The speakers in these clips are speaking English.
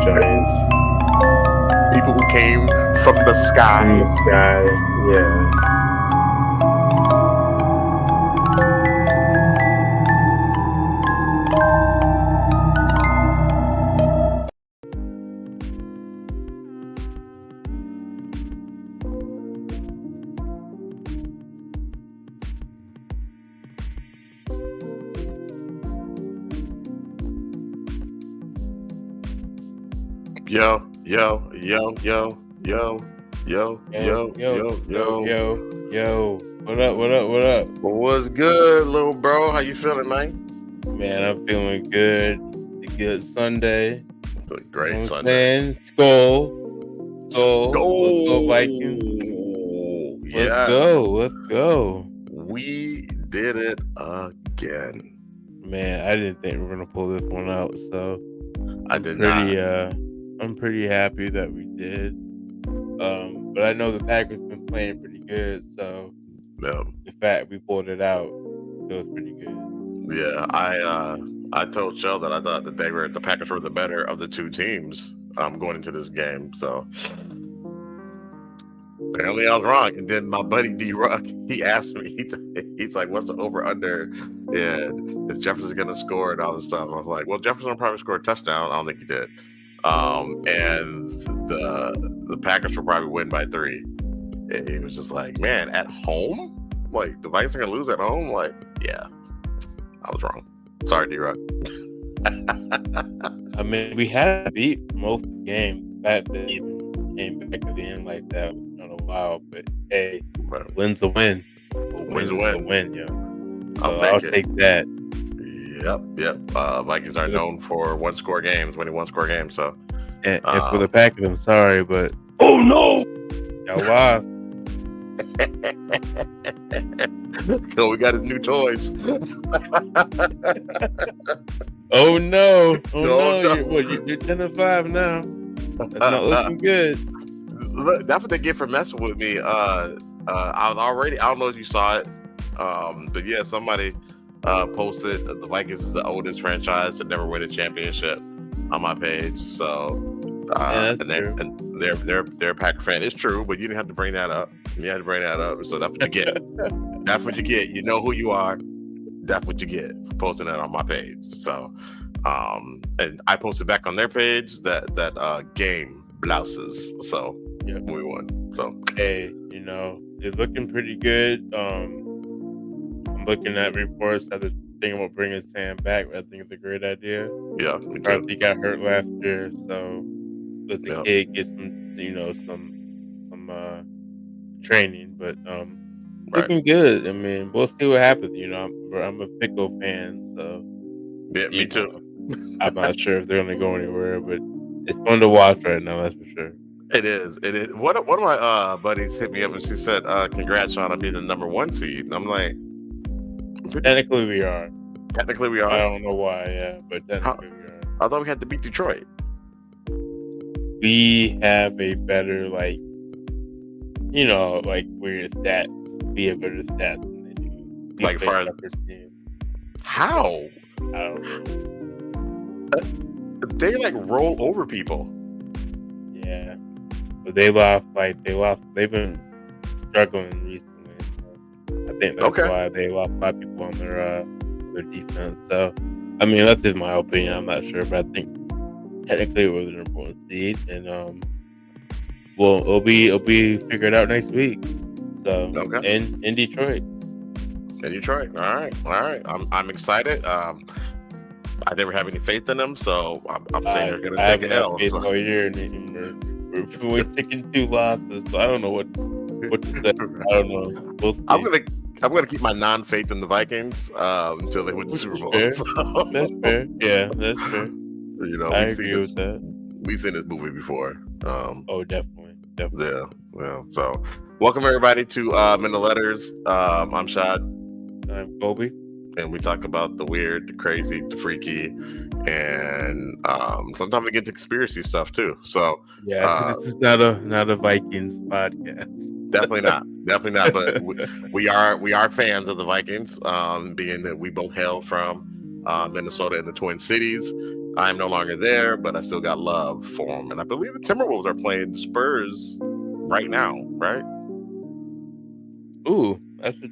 giants People who came from the in the sky. sky. Yeah. Yo, yo, yo, yo, yo, yo, yo, yo. Yo. What up? What up? What up? What's good, little bro? How you feeling, man? Man, I'm feeling good. It's a good Sunday. Feeling You know great what I'm Sunday. saying? Skull. Let's go, Vikings. Let's Yes, go. Let's go. we did it again. Man, I didn't think we were gonna pull this one out, so I I'm did not. I'm pretty happy that we did. But I know the Packers been playing pretty good, so Yeah, the fact we pulled it out feels pretty good. yeah. I told Shell that I thought that the Packers were the better of the two teams going into this game. So apparently I was wrong. And then my buddy D Ruck, he asked me, he's like, "What's the over under? And is Jefferson going to score and all this stuff?" I was like, "Well, Jefferson will probably score a touchdown. I don't think he did." And the Packers will probably win by 3. And he was just like, "Man, at home? Like the Vikings are going to lose at home?" Like, yeah, I was wrong. Sorry, D Ruck. I mean, we had to beat most of the game. That they even came back at the end like that was not a while. But hey, win's a win. Wins a win. Win, yo. So I'll I'll take it. take that. Yep. Vikings are known for winning one-score games. So, And for the Packers, I'm sorry, but oh no, y'all lost. Cool, we got his new toys. Oh no! No, Oh no! no. You're 10-5 now. That's not looking good. Look, that's what they get for messing with me. I don't know if you saw it, but yeah, somebody posted the Vikings is the oldest franchise to never win a championship on my page. So, Yeah, and they're a Packer fan. It's true, but you didn't have to bring that up. You had to bring that up, so that's what you get. That's what you get. You know who you are. That's what you get for posting that on my page. So, and I posted back on their page that game blouses. So yeah, we won. So hey, it's looking pretty good. I'm looking at reports that they're thinking about bringing Sam back. I think it's a great idea. yeah, me too. Probably got hurt last year, so let the kid get some training. But looking good. I mean, we'll see what happens. I'm a Pickle fan, so yeah, me too. I'm not sure if they're gonna go anywhere, but it's fun to watch right now. That's for sure. It is. One of my buddies hit me up and she said, "Congrats on being the number 1 seed." And I'm like, technically we are. Technically we are. I don't know why, yeah, but technically we are. I thought we had to beat Detroit. We have a better weird stats. We have better stats than they do. Like far as how? I don't know. They roll over people. Yeah, but they lost. They've been struggling recently. So I think that's why they lost 5 people on their defense. So, I mean, that's just my opinion. I'm not sure, but I think technically it was an important seed, and it'll be figured out next week. So, in Detroit. In Detroit. All right. I'm excited. I never have any faith in them, so I'm saying they're going to take an L. Faith all year, and we're taking 2 losses. So I don't know what to say. I don't know. We'll see. I'm gonna keep my non-faith in the Vikings until they win the Super Bowl. So. That's fair. Yeah, that's fair. I agree with that. We've seen this movie before. Definitely. Yeah. So, welcome everybody to Men the Letters. I'm Shad. I'm Kobe. And we talk about the weird, the crazy, the freaky, and sometimes we get to conspiracy stuff too. So yeah, this is not a Vikings podcast. Definitely not. But we are fans of the Vikings, being that we both hail from Minnesota and the Twin Cities, I am no longer there, but I still got love for them. And I believe the Timberwolves are playing the Spurs right now, right? Ooh, I should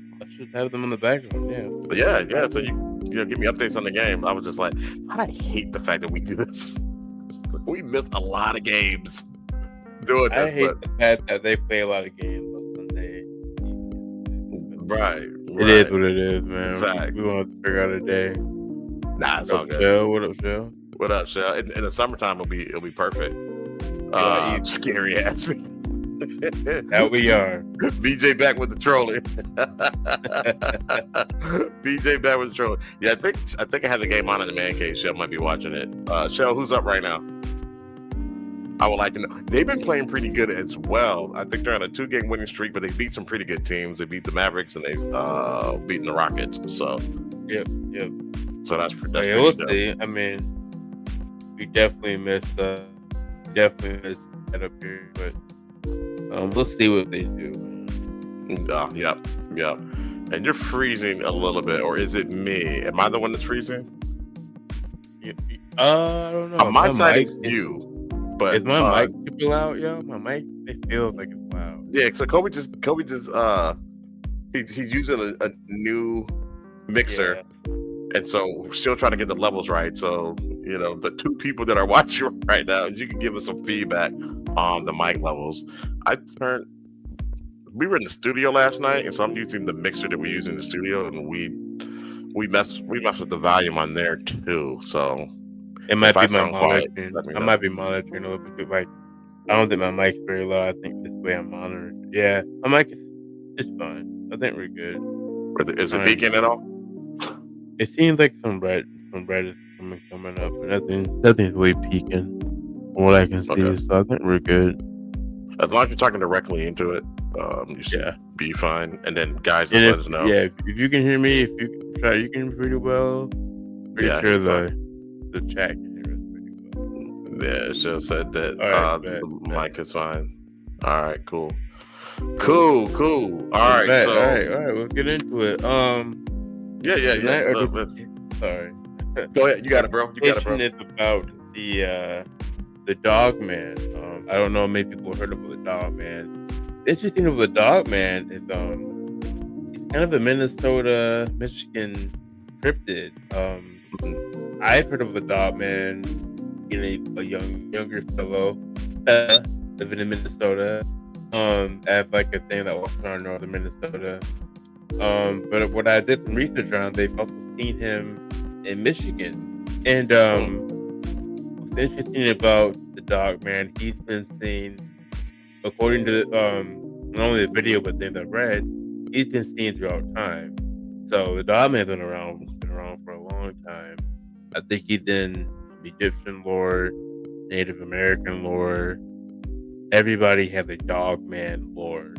have them in the background. Yeah. Yeah. So you give me updates on the game. I was just like, I hate the fact that we do this. We miss a lot of games doing I this, hate but the fact that they play a lot of games on Sunday. right. It is what it is, man. Fact. We want to figure out a day. Nah, it's What all up, good. Shell? What up, Shell? What up, Shell? In the summertime, it'll be perfect. Scary ass. That we are. BJ back with the trolling. BJ back with the trolling. Yeah, I think I have the game on in the man cave. Shell might be watching it. Shell, who's up right now? I would like to know. They've been playing pretty good as well. I think they're on a 2-game winning streak, but they beat some pretty good teams. They beat the Mavericks and they've beaten the Rockets. So Yep. so that's Yeah, we'll see. I mean, we definitely missed that up here, but we'll see what they do. Yep. And you're freezing a little bit, or is it me? Am I the one that's freezing? I don't know. On my side, it's you. But is my mic super loud, yo? My mic, it feels like it's loud. Yeah, so Kobe just he's using a new mixer, and so we're still trying to get the levels right. So the two people that are watching right now, you can give us some feedback on the mic levels. We were in the studio last night, and so I'm using the mixer that we use in the studio, and we mess with the volume on there too. So it might be my monitoring. I might be monitoring a little bit. Like, I don't think my mic's very low. I think this way I'm monitoring. Yeah, my mic is fine. I think we're good. Is it peaking at all? It seems like some red is coming up, but nothing's really peaking from what I can see. Okay. So I think we're good. As long as you're talking directly into it, you should be fine. And then guys, just let us know. Yeah, if you can hear me, if you can hear me pretty well. Pretty sure the chat can hear us pretty well. Yeah, it just said that the mic is fine. All right, cool. All right, let's get into it. Yeah. Sorry. Go ahead. You got it, bro. It's about the Dog Man. I don't know. Many people heard of the Dog Man. The interesting of the Dog Man is he's kind of a Minnesota, Michigan cryptid. I've heard of the Dog Man, a younger fellow living in Minnesota. As like a thing that walks around northern Minnesota. But what I did some research on, they've also seen him in Michigan. And what's interesting about the Dog Man, he's been seen, according to not only the video but things I've read, he's been seen throughout time. So the Dog Man's been around for a long time. I think he's in Egyptian lore, Native American lore. Everybody has a Dog Man lore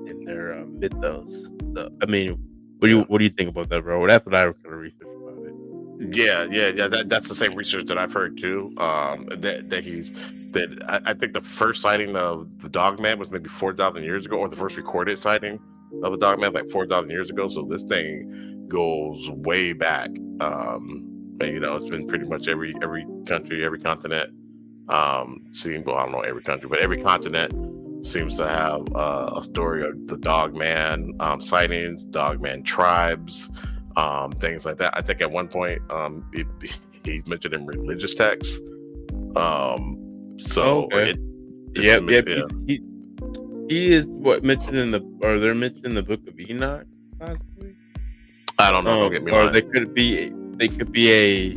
in their mythos. So, I mean, what do you think about that, bro? That's what I was going to research about it. Yeah. That's the same research that I've heard too. I think the first sighting of the Dog Man was maybe 4,000 years ago, or the first recorded sighting of the Dog Man like 4,000 years ago. So this thing goes way back. And, it's been pretty much every country, every continent. I don't know every country, but every continent seems to have a story of the Dog Man sightings, Dog Man tribes, things like that. I think at one point he's mentioned in religious texts. He is mentioned in they're mentioned in the Book of Enoch, possibly. I don't know. Don't get me wrong. Or they could be a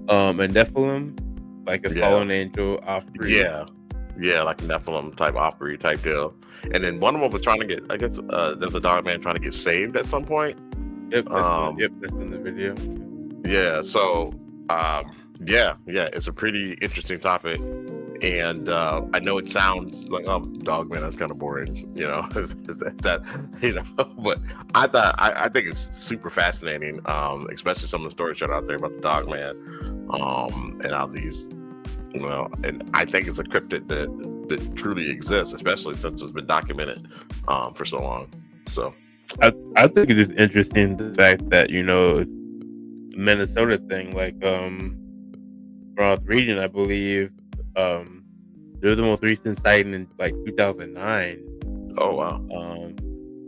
Nephilim, like a fallen angel offering. Yeah, like a Nephilim type offering type deal. And then one of them was trying to get, I guess, there's a Dog Man trying to get saved at some point. Yep, that's in the video. Yeah, so it's a pretty interesting topic. And I know it sounds like, Dog Man, that's kind of boring, but I think it's super fascinating, especially some of the stories that are out there about the Dog Man, and how these, and I think it's a cryptid that truly exists, especially since it's been documented for so long. So I think it's just interesting the fact that Minnesota thing, like when I was reading, I believe there was the most recent sighting in like 2009. Oh wow.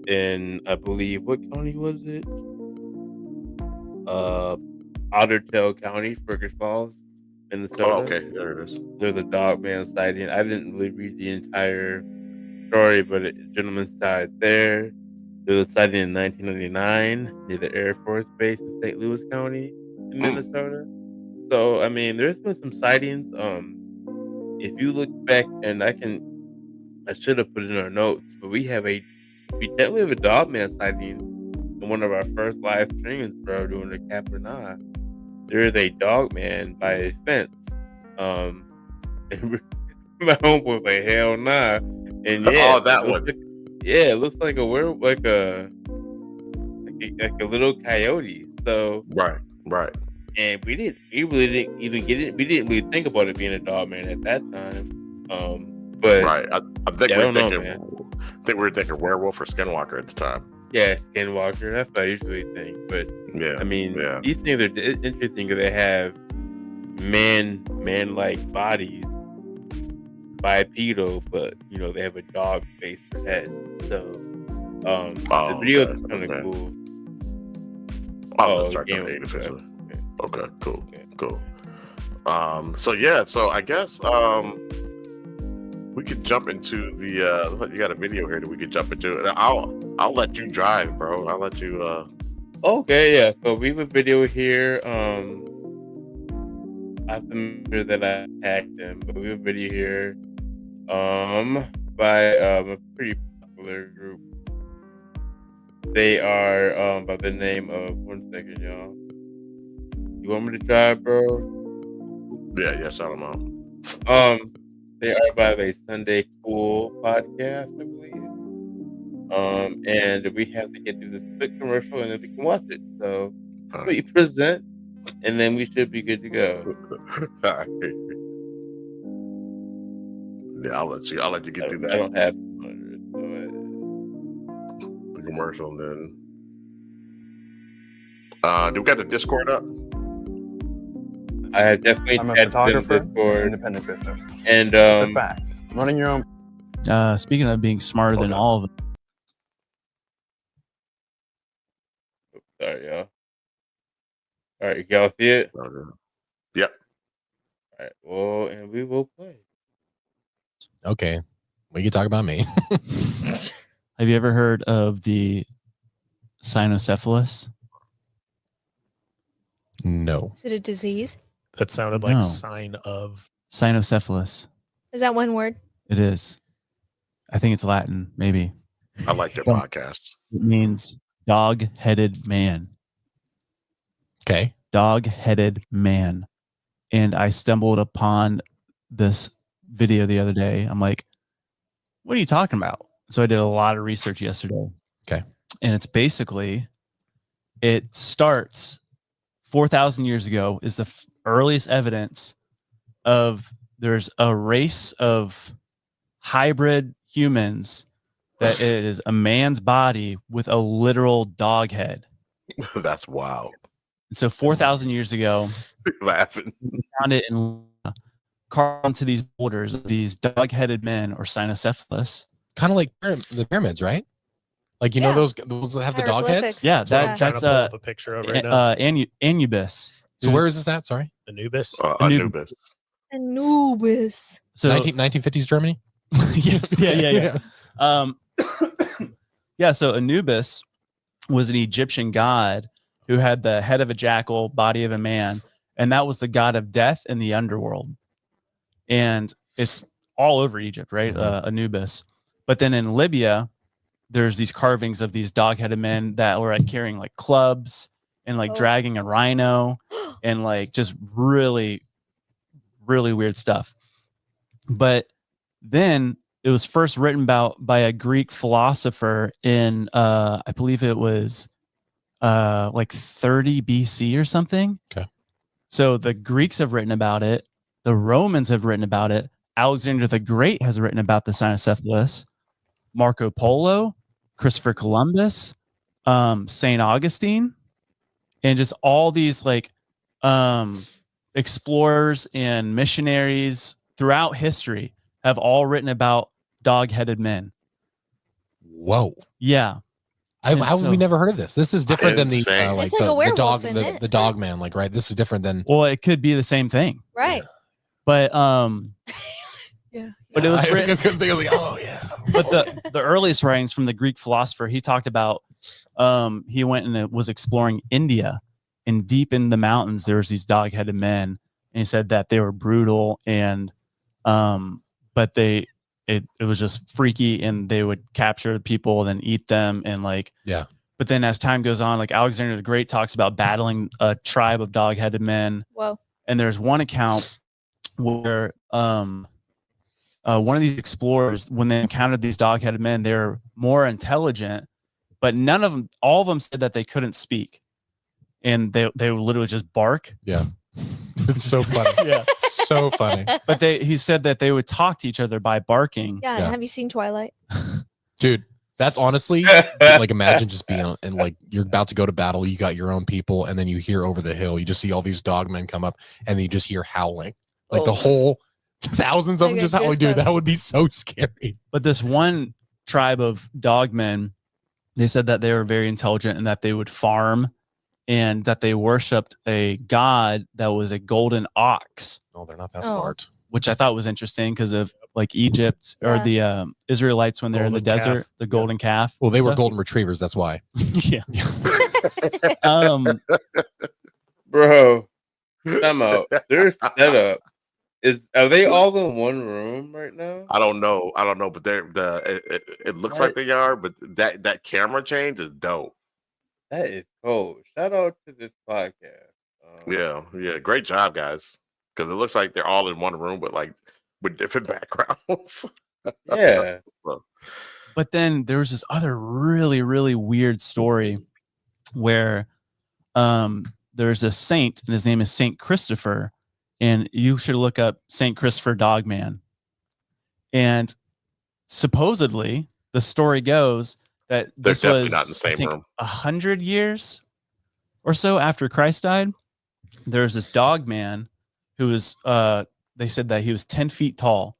In I believe what county was it? Otter Tail County, Fergus Falls, Minnesota. Oh, okay, there it is. There's a dog man sighting. I didn't really read the entire story, but a gentleman died there. There was a sighting in 1999 near the Air Force Base in St. Louis County in Minnesota. So I mean, there's been some sightings. If you look back, and I should have put it in our notes, but we definitely have a dog man sighting in one of our first live streams, bro, doing the Capernaum. There is a dog man by a fence. And my homeboy was like, hell nah. And yeah, that one. It looks like a werewolf, like a little coyote. So right. And we really didn't even get it. We didn't really think about it being a dog man at that time. But right, I think we were thinking werewolf or skinwalker at the time. Yeah, skinwalker. That's what I usually think. But yeah, I mean, these things are interesting because they have man-like bodies, bipedal, but they have a dog face for head. So the video is kind of cool. I'm gonna start the game officially. Okay, cool. So I guess we could jump into the you got a video here that we could jump into, and I'll let you drive, bro. I'll let you Okay, yeah. So we have a video here. I have to remember that I tagged them, but we have a video here by a pretty popular group. They are by the name of, one second, y'all. You want me to drive, bro? Yeah, shout them out. They are by the Sunday Cool podcast, I believe. And we have to get through this quick commercial and then we can watch it. So we present, and then we should be good to go. Yeah, I'll let you get through that. I don't have the commercial, and then do we got the Discord up? I have definitely I'm a photographer, Discord. Independent business. And it's a fact. Running your own. Speaking of being smarter than all of them. Sorry, y'all. All right, y'all see it? Yep. All right. Well, and we will play. Okay, we can talk about me. Have you ever heard of the cynocephalus? No. Is it a disease? That sounded like sign of cynocephalus. Is that one word? It is. I think it's Latin, maybe. I like your podcast. It means dog-headed man. Okay. Dog-headed man. And I stumbled upon this video the other day. I'm like, what are you talking about? So I did a lot of research yesterday. Okay. And it's basically, it starts 4,000 years ago is the earliest evidence of there's a race of hybrid humans that it is a man's body with a literal dog head. That's wild. So 4,000 years ago, laughing, we found it in carved into these boulders, these dog-headed men or cynocephalus. Kind of like the pyramids, right? Like, you know, those have the dog heads? Yeah, that's a picture of right now. Anubis. So where is this at? Sorry? Anubis. Anubis. Anubis. So 1950s Germany? Yes. Yeah. Yeah, so Anubis was an Egyptian god who had the head of a jackal, body of a man, and that was the god of death in the underworld. And it's all over Egypt, right? Anubis. But then in Libya, there's these carvings of these dog-headed men that were like carrying like clubs and like dragging a rhino and like just really, really weird stuff. But then it was first written about by a Greek philosopher in, I believe it was like 30 BC or something. Okay. So the Greeks have written about it. The Romans have written about it. Alexander the Great has written about the cynocephalus. Marco Polo, Christopher Columbus, St. Augustine, and just all these like explorers and missionaries throughout history have all written about dog-headed men. Whoa. Yeah. How have we never heard of this? This is different than the Insane. like It's like a the werewolf, dog isn't it? the dog man, like right. This is different than Well, it could be the same thing, Right. but Yeah. but it was I written. couldn't think of like, oh yeah. But the earliest writings from the Greek philosopher, he talked about he went and was exploring India, and deep in the mountains there was these dog-headed men, and he said that they were brutal and but it was just freaky, and they would capture people and then eat them, and like yeah. But then as time goes on, like Alexander the Great talks about battling a tribe of dog-headed men. Whoa. And there's one account where one of these explorers, when they encountered these dog-headed men, they're more intelligent, but all of them said that they couldn't speak, and they would literally just bark. Yeah. It's so funny. Yeah, so funny. But he said that they would talk to each other by barking. Yeah. Yeah. Have you seen Twilight? Dude, that's honestly like imagine just being on, and like you're about to go to battle, you got your own people, and then you hear over the hill, you just see all these dog men come up, and then you just hear howling. Like the whole thousands of I them get just howling, dude. goosebumps. That would be so scary. But this one tribe of dog men, they said that they were very intelligent and that they would farm, and that they worshipped a god that was a golden ox, No, they're not that Oh. smart. which I thought was interesting because of like Egypt or Yeah. the Israelites when they're in the Golden desert, calf. the golden calf. Well, they were stuff. golden retrievers, that's why. Yeah. Um, Bro, time out. Their setup are they all in one room right now? I don't know, but it looks like they are, but that camera change is dope. That is cold. Shout out to this podcast. Yeah, great job, guys. Because it looks like they're all in one room, but like with different backgrounds. Yeah. but then there was this other really, really weird story where there's a saint, and his name is Saint Christopher, and you should look up Saint Christopher Dogman. And supposedly, the story goes that They're this definitely was, not in the same I think, room. 100 years or so after Christ died. There's this dog man who was, they said that he was 10 feet tall,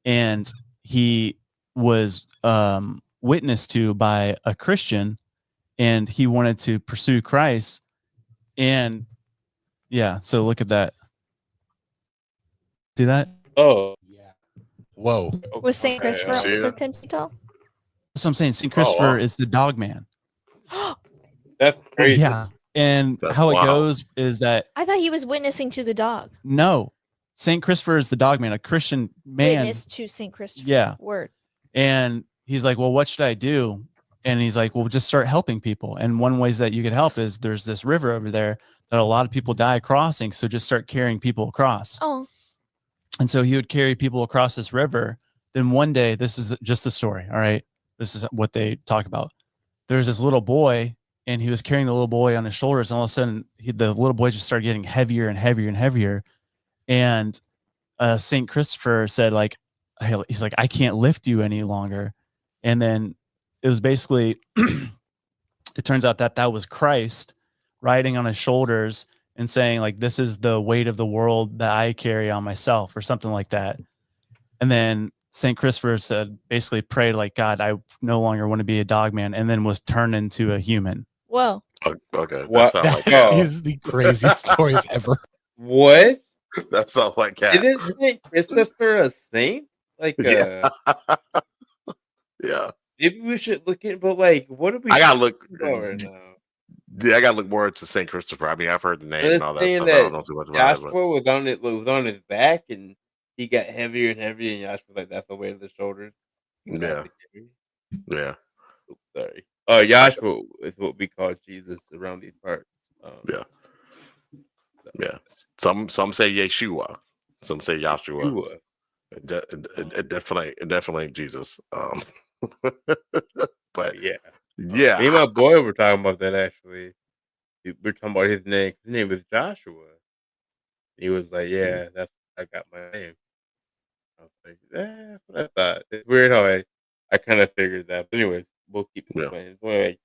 and he was witnessed to by a Christian, and he wanted to pursue Christ. And yeah, so look at that. See that? Oh. Whoa. Was St. Christopher See also that? 10 feet tall? That's what I'm saying. St. Christopher wow. is the dog man. That's crazy. Yeah. And That's how it wild. goes is that I thought he was witnessing to the dog. no, St. Christopher is the dog man, a Christian man. Witness to St. Christopher. Yeah. Word. And he's like, well, what should I do? And he's like, well, just start helping people. And one ways that you could help is there's this river over there that a lot of people die crossing. So just start carrying people across. Oh. And so he would carry people across this river. Then one day, this is just the story. All right. This is what they talk about. There's this little boy, and he was carrying the little boy on his shoulders. And all of a sudden, the little boy just started getting heavier and heavier and heavier. And St. Christopher said, like, hey, he's like, I can't lift you any longer. And then it was basically, it turns out that was Christ riding on his shoulders and saying, like, this is the weight of the world that I carry on myself, or something like that. And then St. Christopher said, basically prayed like, God, I no longer want to be a dog man, and then was turned into a human. Whoa. Okay, What? that sounds like That Oh. is the craziest story ever. What? that sounds like cat. Isn't Saint Christopher a saint? Like, Yeah. Yeah, maybe we should look in. But like, what are we? I gotta look. doing right now? Yeah, I gotta look more into Saint Christopher. I mean, I've heard the name They're and all that saying stuff. I don't know too much about it. Joshua was on his back, and he got heavier and heavier, and Joshua was like, "That's the weight of the shoulders." He would have Yeah. to carry. Yeah, Oops, sorry. Oh, Joshua is what we call Jesus around these parts. Yeah. yeah. Some say Yeshua. Some say Joshua. Yeshua. It definitely ain't Jesus. But Yeah. yeah, Me and my boy were talking about that actually. We're talking about his name. His name was Joshua. He was like, "Yeah, that's I got my name." I was like, "That's what I thought." It's weird how I kind of figured that. But anyways, we'll keep Yeah. playing. It's only like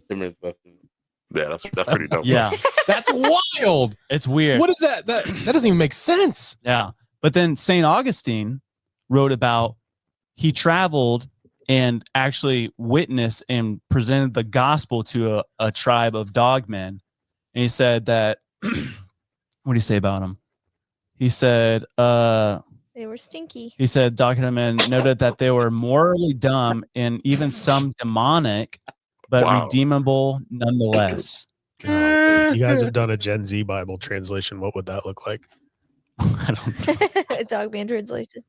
10 minutes left in Yeah, that's pretty dope. Yeah, That's wild. it's weird. What is that? That doesn't even make sense. Yeah. But then St. Augustine wrote about he traveled and actually witnessed and presented the gospel to a tribe of dogmen. And he said that, what do you say about them? He said, They were stinky. he said, dogmen noted that they were morally dumb and even some demonic, but Wow. redeemable nonetheless. You guys have done a Gen Z Bible translation. What would that look like? I don't know. Dogman translation.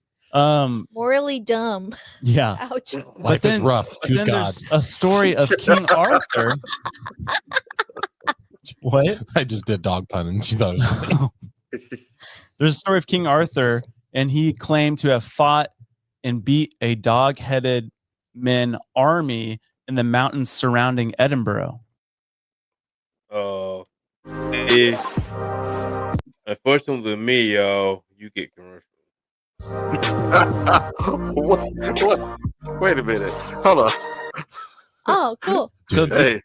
Morally dumb. Yeah. Ouch. Life is rough. Choose then God. there's a story of King Arthur. What? I just did dog pun and she thought it was funny. There's a story of King Arthur, and he claimed to have fought and beat a dog-headed men army in the mountains surrounding Edinburgh. Oh, unfortunately, me, yo, you get commercials. what? Wait a minute. Hold on. Oh, cool. So Hey,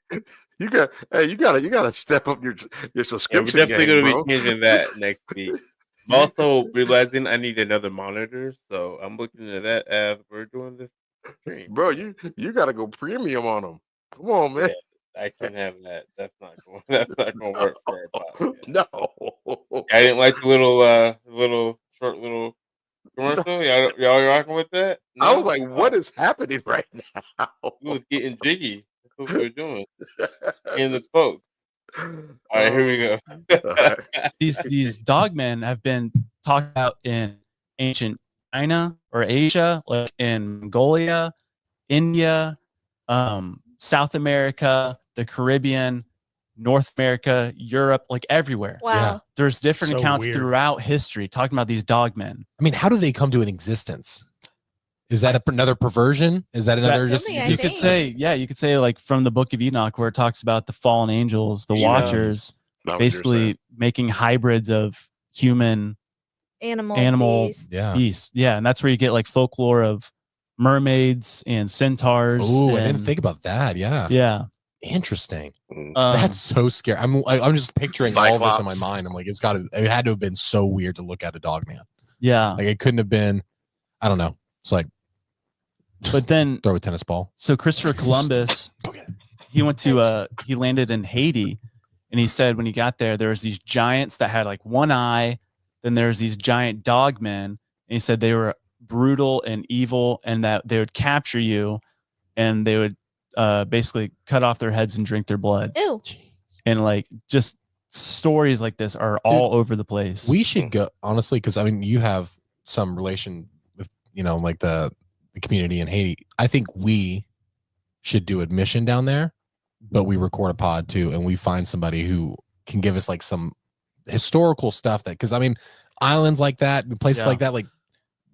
you gotta step up your Yeah, we're subscription definitely game, gonna bro. be changing that next week. I'm also realizing I need another monitor, so I'm looking at that as we're doing this stream. Bro, you gotta go premium on them. Come on, man. I can't have that. That's not going to work for our podcast. No. I didn't like the little short commercial. Y'all rocking with that? I was like, what is happening right now? We was getting jiggy. That's what we were doing. In the folks. All right, here we go. All right. these dogmen have been talked about in ancient China or Asia, like in Mongolia, India, South America, the Caribbean, North America, Europe, like everywhere. Wow. Yeah. There's different So accounts weird. throughout history talking about these dogmen. I mean, how do they come to an existence? Is that another perversion? Is that another just? Something I You think. could say, yeah, you could say like from the Book of Enoch, where it talks about the fallen angels, the Yeah. Watchers, Not what you're basically saying. making hybrids of human Animal. Beast. Yeah. beasts. Yeah, and that's where you get like folklore of mermaids and centaurs. Oh, I and- didn't think about that. Yeah. Yeah, Interesting. Mm. That's so scary. I'm just picturing all this in my Cyclops. mind. I'm like, it had to have been so weird to look at a dog man. yeah. Like it couldn't have been. I don't know. It's like, But then, throw a tennis ball. so Christopher Columbus, he went to he landed in Haiti, and he said when he got there was these giants that had like one eye. Then there's these giant dogmen, and he said they were brutal and evil, and that they would capture you, and they would basically cut off their heads and drink their blood. Ew. And like just stories like this are all over the place. We should go honestly, because I mean, you have some relation with like the community in Haiti. I think we should do admission down there, but we record a pod too, and we find somebody who can give us like some historical stuff because I mean, islands like that, places Yeah. like that, like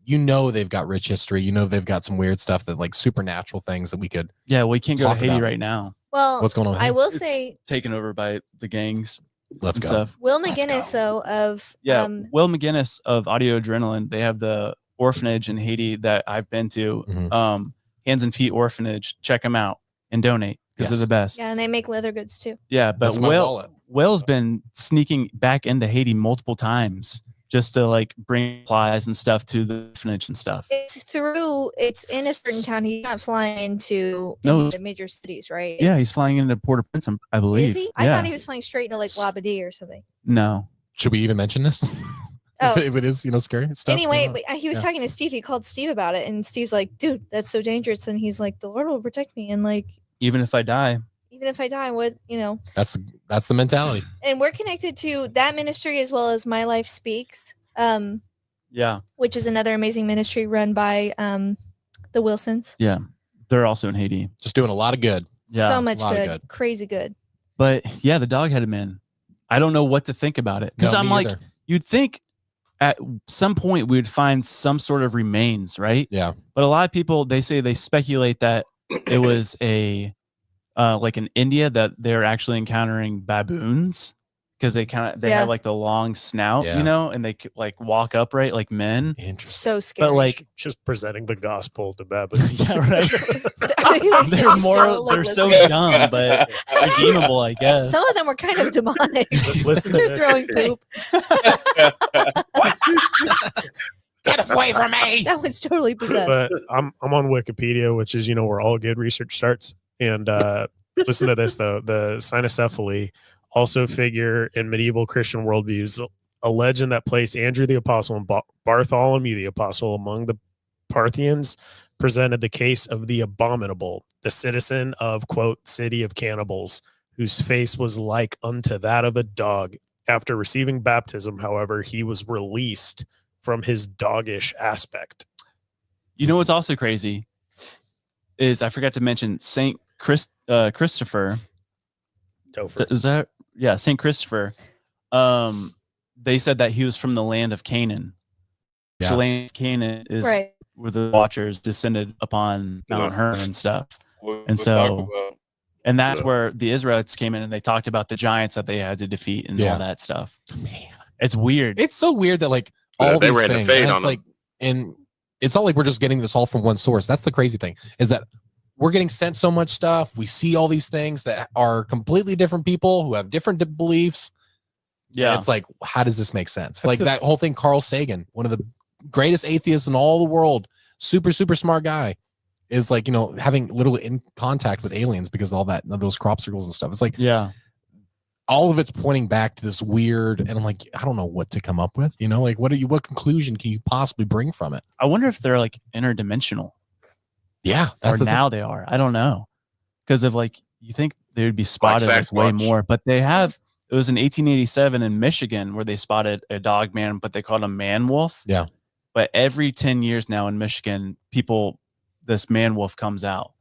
they've got rich history. They've got some weird stuff that like supernatural things that we could. Yeah, we can't go to Talk Haiti about- right now. Well, What's going on? I will It's say taken over by the gangs Let's and go. stuff. Will Let's McGinnis, go. though, of Yeah, Will McGinnis of Audio Adrenaline. They have the orphanage in Haiti that I've been to. Mhm. Hands and Feet Orphanage. Check them out and donate because Yes. they're the best. yeah, and they make leather goods too. Yeah, but That's my wallet. Will's been sneaking back into Haiti multiple times just to like bring supplies and stuff to the orphanage and stuff. It's in a certain town. He's not flying into No. any of the major cities, right? Yeah, It's- he's flying into Port-au-Prince, I believe. Is he? I Yeah. thought he was flying straight into like Labadee or something. No. Should we even mention this? Oh. if it is, scary stuff. Anyway, going on? but he was Yeah. talking to Steve. He called Steve about it, and Steve's like, "Dude, that's so dangerous." And he's like, "The Lord will protect me." And like, Even if I die. even if I die, what that's the mentality. And we're connected to that ministry as well as My Life Speaks, Yeah. which is another amazing ministry run by the Wilsons. Yeah. They're also in Haiti. Just doing a lot of good. Yeah. So much lot of good, good. crazy good. But yeah, the dog-headed man. I don't know what to think about it. Because No, I'm me like, either. you'd think at some point we would find some sort of remains, right? Yeah. But a lot of people, they speculate that it was like in India that they're actually encountering baboons because they Yeah. have like the long snout, Yeah. you know, and they like walk upright like men. Interesting. So scary. But like, Just presenting the gospel to baboons. yeah, right. Like, they're like, so listen. dumb, but redeemable, I guess. Some of them were kind of demonic. Listen to They're this. throwing poop. Get away from me! That was totally possessed. But I'm on Wikipedia, which is where all good research starts. And listen to this though: the cynocephaly also figure in medieval Christian worldviews. A legend that placed Andrew the Apostle and Bartholomew the Apostle among the Parthians presented the case of the abominable, the citizen of quote city of cannibals, whose face was like unto that of a dog. After receiving baptism, however, he was released from his doggish aspect. You know what's also crazy is I forgot to mention Saint Christopher. Topher. Is that Saint Christopher? They said that he was from the land of Canaan. Yeah. So land of Canaan is Right. where the Watchers descended upon Mount Hermon and stuff. We'll And talk so, about- and that's Yeah. where the Israelites came in and they talked about the giants that they had to defeat and Yeah. all that stuff. Man. It's weird. It's so weird that like Yeah, all they these ran the things, fade and on it's like, and it's not like we're just getting this all from one source. That's the crazy thing, is that we're getting sent so much stuff. We see all these things that are completely different people who have different beliefs. Yeah. And it's like, how does this make sense? That's like the- that whole thing, Carl Sagan, one of the greatest atheists in all the world, super smart guy, is like, having literally in contact with aliens because of all that, those crop circles and stuff. It's like, Yeah. all of it's pointing back to this weird, and I'm like, I don't know what to come up with. Like what conclusion can you possibly bring from it? I wonder if they're like interdimensional. Yeah, Or the now they are. I don't know. Because of like, you think they would be spotted Like with way Sasquatch. more, but they have. It was in 1887 in Michigan where they spotted a dog man, but they called him man wolf. Yeah. But every 10 years now in Michigan, this man wolf comes out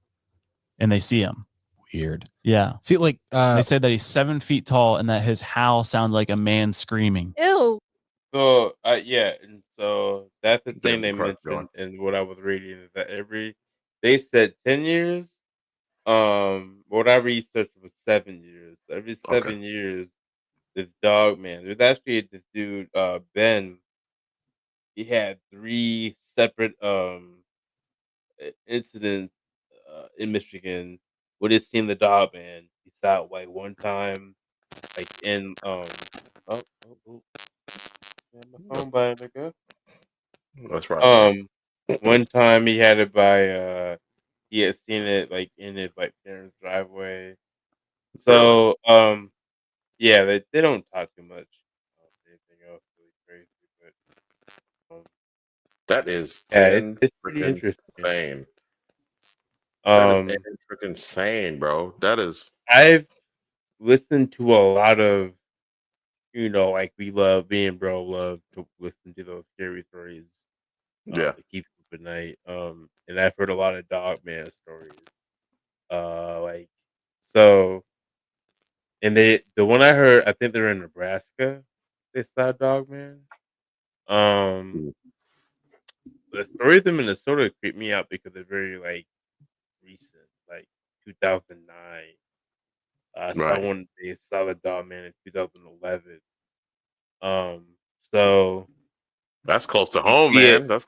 and they see him. weird. Yeah. See, like They say that he's 7 feet tall and that his howl sounds like a man screaming. Ew. So and so that's the thing they Damn, Clark mentioned and what I was reading is that they said 10 years. What I researched was 7 years. Every 7 years, this dog man. There's actually this dude, Ben. He had 3 separate incidents in Michigan where they seen the dog man. He saw it like one time, like in oh. My phone by nigga. That's right. One time he had it by he had seen it like in his like parents' driveway. So yeah, they don't talk too much anything else really crazy, but That is it's pretty freaking interesting. insane. That is freaking insane, bro. That is. I've listened to a lot of like we love to listen to those scary stories. Yeah. To keep up at night. And I've heard a lot of dog man stories. Like so, and the one I heard, I think they're in Nebraska. They saw dog man. The stories in Minnesota creep me out because they're very like recent, like 2009. Right. Someone they saw the dog man in 2011. So That's close to home, Yeah. man. That's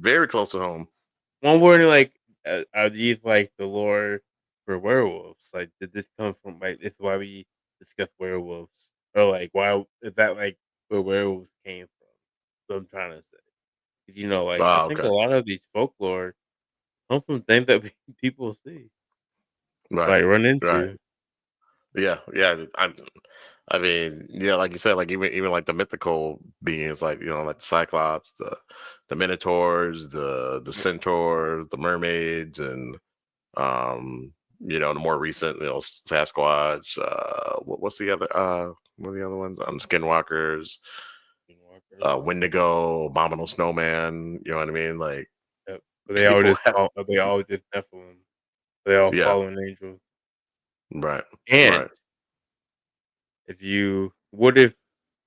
very close to home. one word like are these like the lore for werewolves? Like, did this come from like this is why we discuss werewolves, or like why is that like where werewolves came from? So I'm trying to say, 'cause, like I think okay. a lot of these folklore come from things that people see, Right. like run into. Right. Yeah. I mean, yeah, like you said, like even like the mythical beings, like like the Cyclops, the Minotaurs, the Centaurs, the mermaids, and the more recent, Sasquatch. What's the other? What are the other ones? Skinwalkers, Wendigo, Abominable Snowman. You know what I mean? Like, Yep. But they all people just Nephilim. They all Yeah. fallen angels. right. And Right. what if?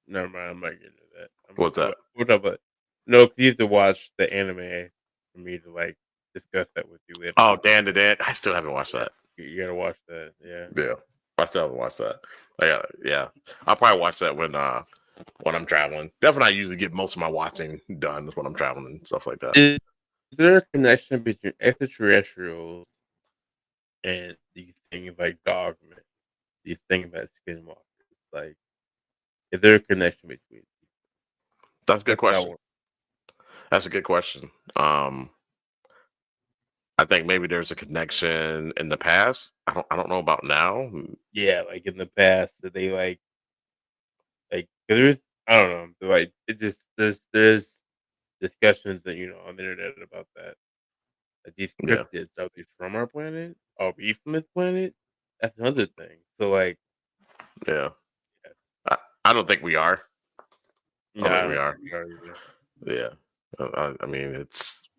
Never mind. I'm not getting into that. What's that? What about? No, 'cause you have to watch the anime for me to like discuss that with you later. Oh, Dan the Dan. I still haven't watched that. You gotta watch that. Yeah. Yeah, I still haven't watched that. Yeah. I'll probably watch that when I'm traveling. Definitely, I usually get most of my watching done when I'm traveling and stuff like that. Is there a connection between extraterrestrials and these things like dogmen? These things about skinwalkers? Like, is there a connection between? That's a good That's what I question. want. That's a good question. I think maybe there's a connection in the past. I don't know about now. Yeah, like in the past, that they like 'cause there's I don't know, but, like it just there's discussions that on the internet about that. Like these Yeah, cryptids, are they from our planet? Are we from this planet? That's another thing. So like, yeah. yeah, I don't think we are. I no, don't I think we don't are. think we are either. Yeah. I mean, it's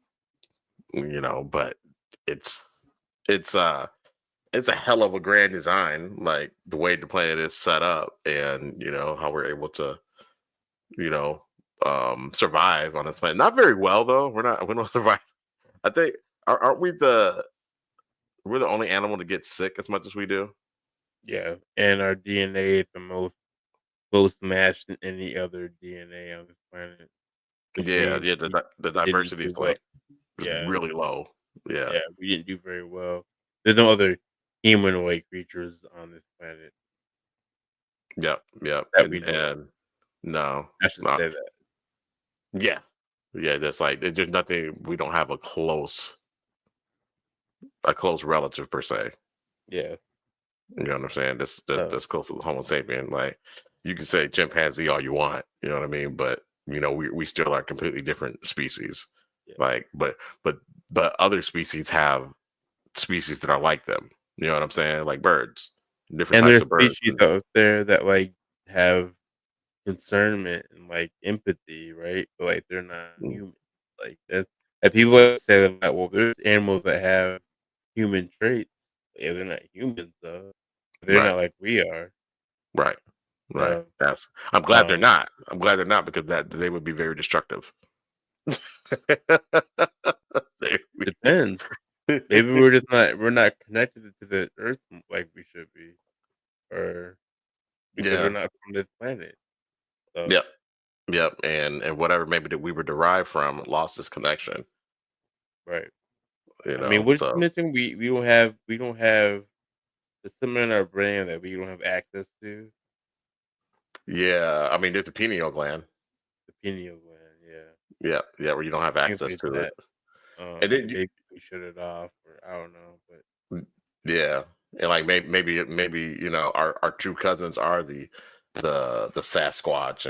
but it's it's uh it's a hell of a grand design, like the way the planet is set up, and how we're able to you know survive on this planet. Not very well though. We don't survive. I think aren't we're the only animal to get sick as much as we do. Yeah, and our DNA is the most matched than any other DNA on this planet, which Yeah, means yeah. we The didn't diversity do is well. like Yeah, really low. Yeah, yeah, we didn't do very well. There's no other humanoid creatures on this planet yep, yep. that we And know of. no, I should no, say that. yeah, yeah. That's like there's nothing. We don't have a close relative per se. Yeah. You know what I'm saying? So That's close to the Homo sapien. Like you can say chimpanzee all you want. You know what I mean? But we still are completely different species. yeah. Like, but other species have species that are like them. You know what I'm saying? Like birds, different And types there's of birds. species out there that like have concernment and like empathy, right? But like they're not Mm, human. Like that's and people like say that well, there's animals that have human traits. Yeah, they're not humans though. They're right, not like we are. right, right. So That's. I'm glad they're um not. I'm glad they're not because that they would be very destructive. They would depends. be- Maybe we're not connected to the earth like we should be. Or because we're yeah. not from this planet. So Yep. Yep. And whatever maybe that we were derived from lost this connection. right. I mean what did you So mention? We don't have there's something in our brain that we don't have access to. yeah, I mean there's the pineal gland. The pineal gland, yeah. Yeah, yeah, where you don't have I think access it's to it. that. And then Maybe we shut it off or I don't know, but yeah. And like maybe our true cousins are the Sasquatch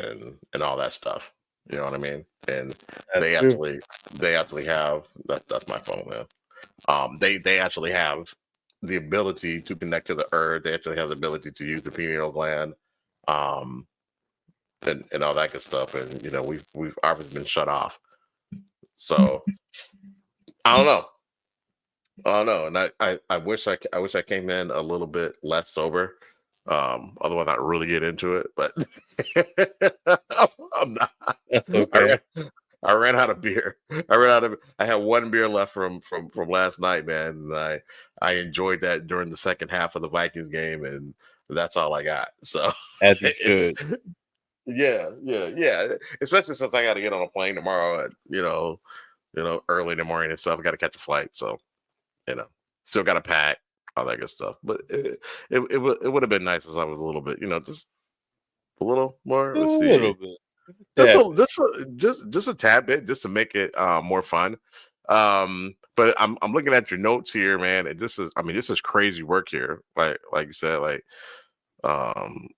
and all that stuff. You know what I mean? And that's they true. actually they actually have that's my phone now. They actually have the ability to connect to the earth. They actually have the ability to use the pineal gland, um, and all that good stuff. And we've ours been shut off. So I don't know. I don't know. And I wish I wish I came in a little bit less sober. Otherwise I'd really get into it. But I'm not. That's I okay. ran, I ran out of beer. I had one beer left from last night, man. And I enjoyed that during the second half of the Vikings game, and that's all I got. So As you it's should. yeah. Especially since I got to get on a plane tomorrow at early in the morning and stuff. I got to catch a flight, so you know, still got to pack all that good stuff. But it would have been nice as I was a little bit, just a little more. A Let's little see. bit. Just a Just tad a bit. just a tad bit, just to make it more fun. But I'm looking at your notes here, man, and this is crazy work here. Like you said, like um,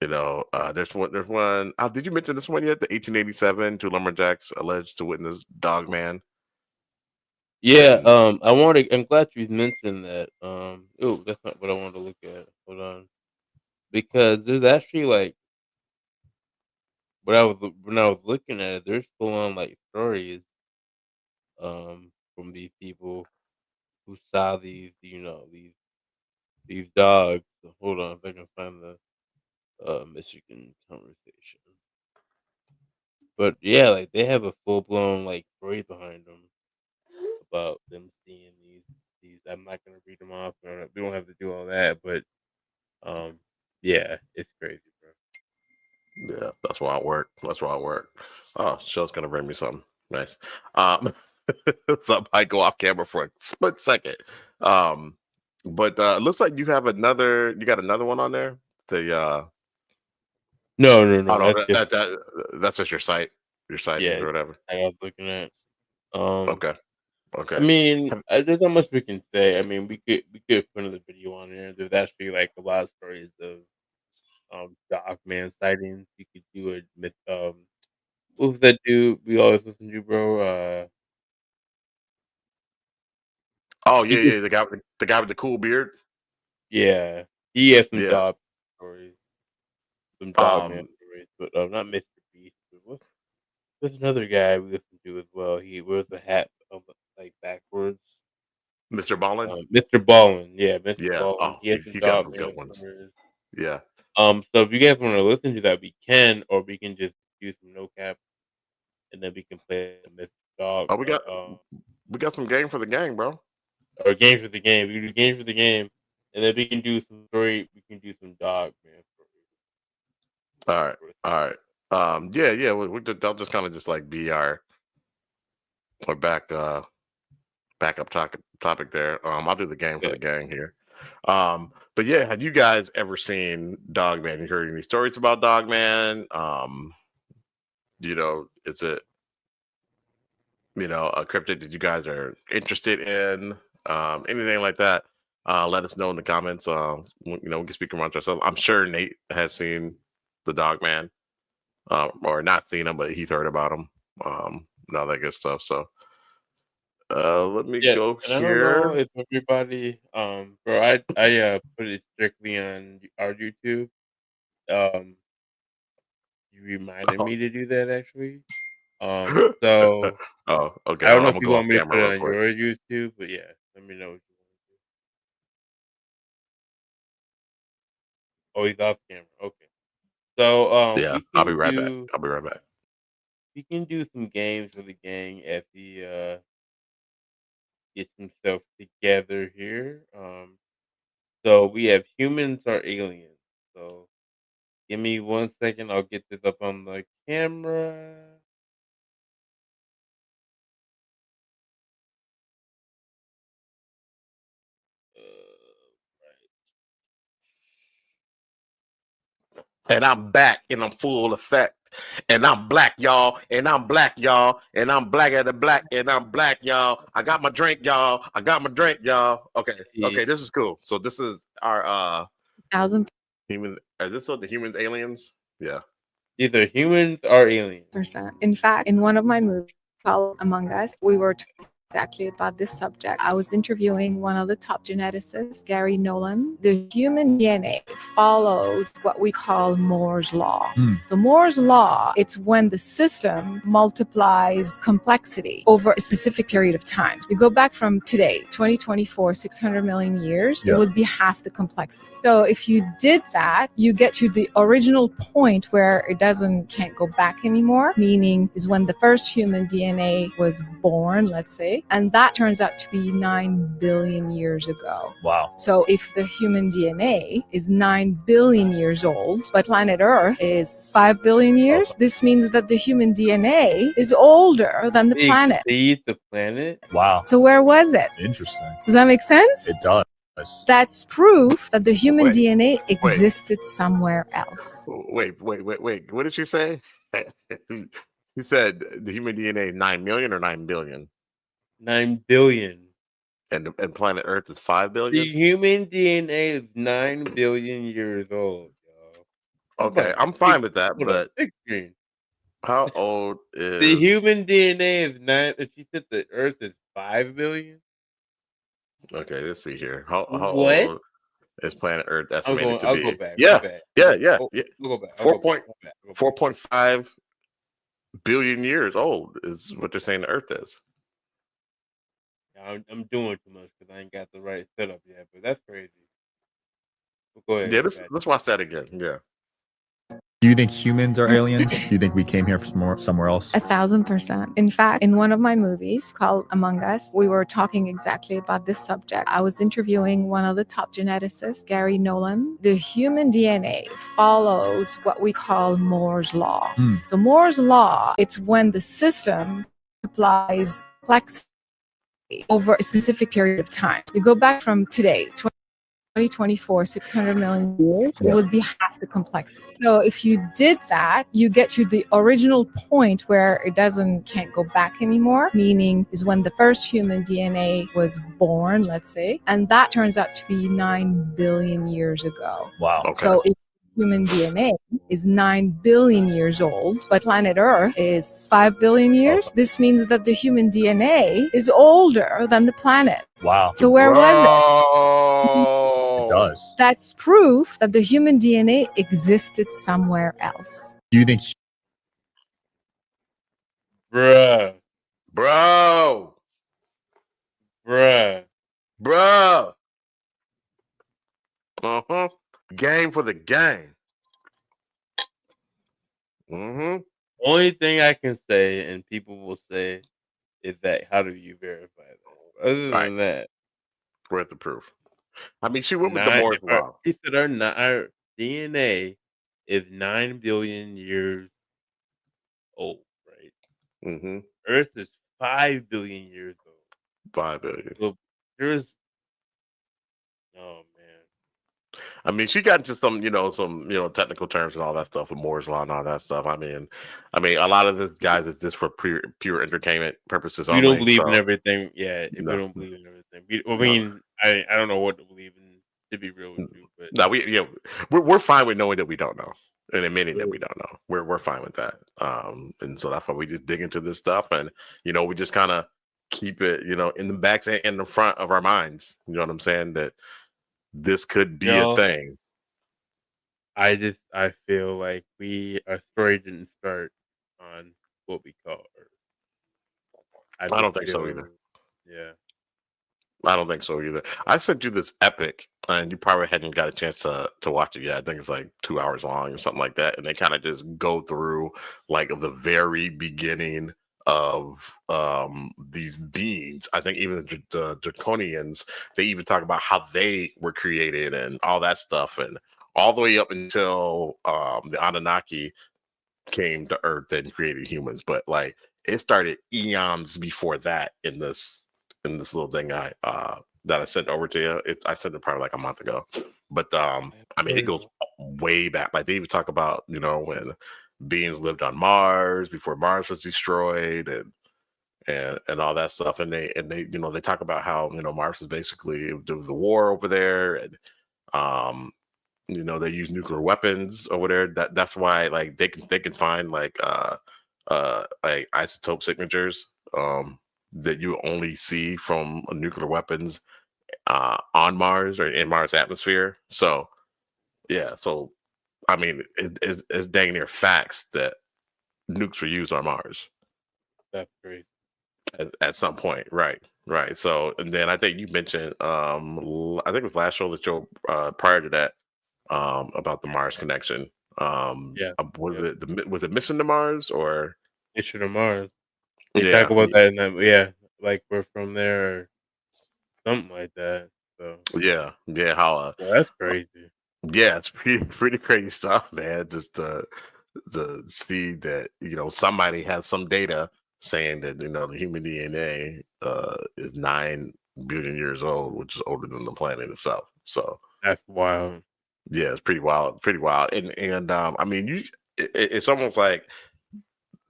there's one. Did you mention this one yet? The 1887 two lumberjacks alleged to witness Dog Man. Yeah, And I'm glad you mentioned that. Oh, that's not what I wanted to look at. Hold on. Because there's actually like when I was looking at it, there's full on like stories from these people who saw these dogs. So hold on if I can find the Michigan conversation. But yeah, like they have a full blown like story behind them about them seeing these. I'm not gonna read them off. We don't have to do all that, but um, Yeah, it's crazy, bro. Yeah, that's why I work. That's why I work. Oh, show's gonna bring me something nice. So I go off camera for a split second. But it looks like you have another. You got another one on there. The No, oh no, that's just that's just your sightings yeah. or whatever. I was looking at. Um, Okay, I okay. mean, there's not much we can say. I mean, we could put another video on there. There's actually like a lot of stories of Dogman sightings. You could do a myth. What was that dude we always listen to, bro? Oh He yeah, just yeah. The guy with the cool beard. yeah, he has some Yeah. dog stories, some Dogman Um, stories, but not Mr. Beast. But there's another guy we listen to as well. He wears the hat like backwards. Mr. Ballin. Mr. Ballin, yeah, Mr. Yeah. Ballin. Oh, He has some he got some good Dogman ones. stories. Yeah. So if you guys want to listen to that, we can, or we can just do some no cap, and then we can play the Mr. Dog, Oh, we got some game for the gang, bro. or games for the game. We can do games for the game, and then we can do some story. We can do some dog man All right, stories. all right. Yeah, yeah. They'll just kind of just like be our back backup topic there. I'll do the game for Yeah. the gang here. But yeah, have you guys ever seen Dogman? You heard any stories about Dogman? Is it a cryptid that you guys are interested in? Anything like that? Let us know in the comments. We can speak amongst ourselves. I'm sure Nate has seen the Dogman, or not seen him, but he's heard about him. And all that good stuff. So let me Yeah, go and I don't know here. if everybody, bro, I put it strictly on our YouTube. Um, you reminded me to do that actually. So Oh, okay. I don't know I'm if gonna you go want off me to camera put it real on quick. your YouTube, but yeah, let me know what you want to do. Oh, he's off camera. Okay. So Yeah, I'll be right back. I'll be right back. we can do some games for the gang as he gets himself together here. So we have humans or aliens. So give me 1 second. I'll get this up on the camera. And I'm back and I'm full effect. And I'm black, y'all. And I'm black, y'all. And I'm blacker than black. And I'm black, y'all. I got my drink, y'all. I got my drink, y'all. Okay. See, Okay, this is cool. So this is our 1,000%. human. Are this the humans, aliens? Yeah. either humans or aliens. In fact, in one of my movies, Follow Among Us, we were talking exactly about this subject. I was interviewing one of the top geneticists, Gary Nolan. The human DNA follows what we call Moore's law. So Moore's law, it's when the system multiplies complexity over a specific period of time. You go back from today, 2024, 600 million years, it would be half the complexity. So if you did that, you get to the original point where it can't go back anymore, meaning is when the first human DNA was born, let's say, and that turns out to be 9 billion years ago. Wow. So if the human DNA is 9 billion years old, but planet Earth is 5 billion years, this means that the human DNA is older than the They planet. exceed the planet. Wow. So where was it? Interesting. Does that make sense? It does. That's proof that the human Wait, DNA existed somewhere else. Wait. What did she say? She said the human DNA is 9 million or 9 billion? 9 billion. And planet Earth is 5 The billion? human DNA is 9 billion years old, y'all. Okay, I'm fine with that, Hold on, but big screen. how old The is human DNA is 9. She said the Earth is 5 billion. okay, let's see here. How What? old is planet Earth I'm estimated going. to I'll be? go back. Yeah, My bad. yeah. I'll go back. 4.5 billion years old is what they're saying the Earth is. I'm doing too much because I ain't got the right setup yet. But that's crazy. But go ahead. Yeah, I got you. let's watch that again. Yeah. Do you think humans are aliens? Do you think we came here from somewhere else? 1,000%. In fact, in one of my movies called Among Us, we were talking exactly about this subject. I was interviewing one of the top geneticists, Gary Nolan. The human DNA follows what we call Moore's Law. So Moore's Law, it's when the system applies complexity over a specific period of time. You go back from today, 2024, 600 million years, it would be half the complexity. So if you did that, you get to the original point where it can't go back anymore, meaning is when the first human DNA was born, let's say, and that turns out to be 9 billion years ago. Wow. Okay. So if human DNA is 9 billion years old, but planet Earth is 5 billion years, this means that the human DNA is older than the planet. Wow. So where was it? It does. That's proof that the human DNA existed somewhere else. Do you think Bruh. Bro. Bruh. Bruh. Game for the game. Only thing I can say, and people will say, is that how do you verify that? Other than that, where's the proof? I mean, she went with the Moore's Law. He said our DNA is 9 billion years old, right? Earth is 5 billion years old. 5 billion. So there's, oh man. I mean, she got into some technical terms and all that stuff with Moore's Law and all that stuff. I mean, a lot of this guys is just for pure entertainment purposes. We don't believe in everything. Yeah, we don't believe in everything. I don't know what to believe in, to be real with you. But no, we're fine with knowing that we don't know and admitting that we don't know. We're fine with that. And so that's why we just dig into this stuff, and we just kind of keep it, in the backs and in the front of our minds. You know what I'm saying? That this could be a thing. I feel like our story didn't start on what we call Earth. I don't think so either. Yeah. I don't think so either. I sent you this epic, and you probably hadn't got a chance to watch it yet. I think it's like 2 hours long or something like that. And they kind of just go through like the very beginning of these beings. I think even the Draconians, they even talk about how they were created and all that stuff, and all the way up until the Anunnaki came to Earth and created humans. But like it started eons before that in this little thing that I sent over to you. I sent it probably like a month ago. But I mean, it goes way back. Like they even talk about, when beings lived on Mars before Mars was destroyed and all that stuff. And they they talk about how, Mars is basically, there was a war over there, and they use nuclear weapons over there. That's why like they can find like isotope signatures that you only see from nuclear weapons on Mars or in Mars atmosphere. So yeah, so I mean, it's dang near facts that nukes were used on Mars. That's great. At some point, right. So, and then I think you mentioned, I think it was last show prior to that, about the Mars connection. Was it Mission to Mars or Mission to Mars? They talk about that in that, like we're from there or something like that. So yeah, how that's crazy. Yeah, it's pretty crazy stuff, man. Just to see that somebody has some data saying that the human DNA is 9 billion years old, which is older than the planet itself. So that's wild. Yeah, it's pretty wild, and I mean, it's almost like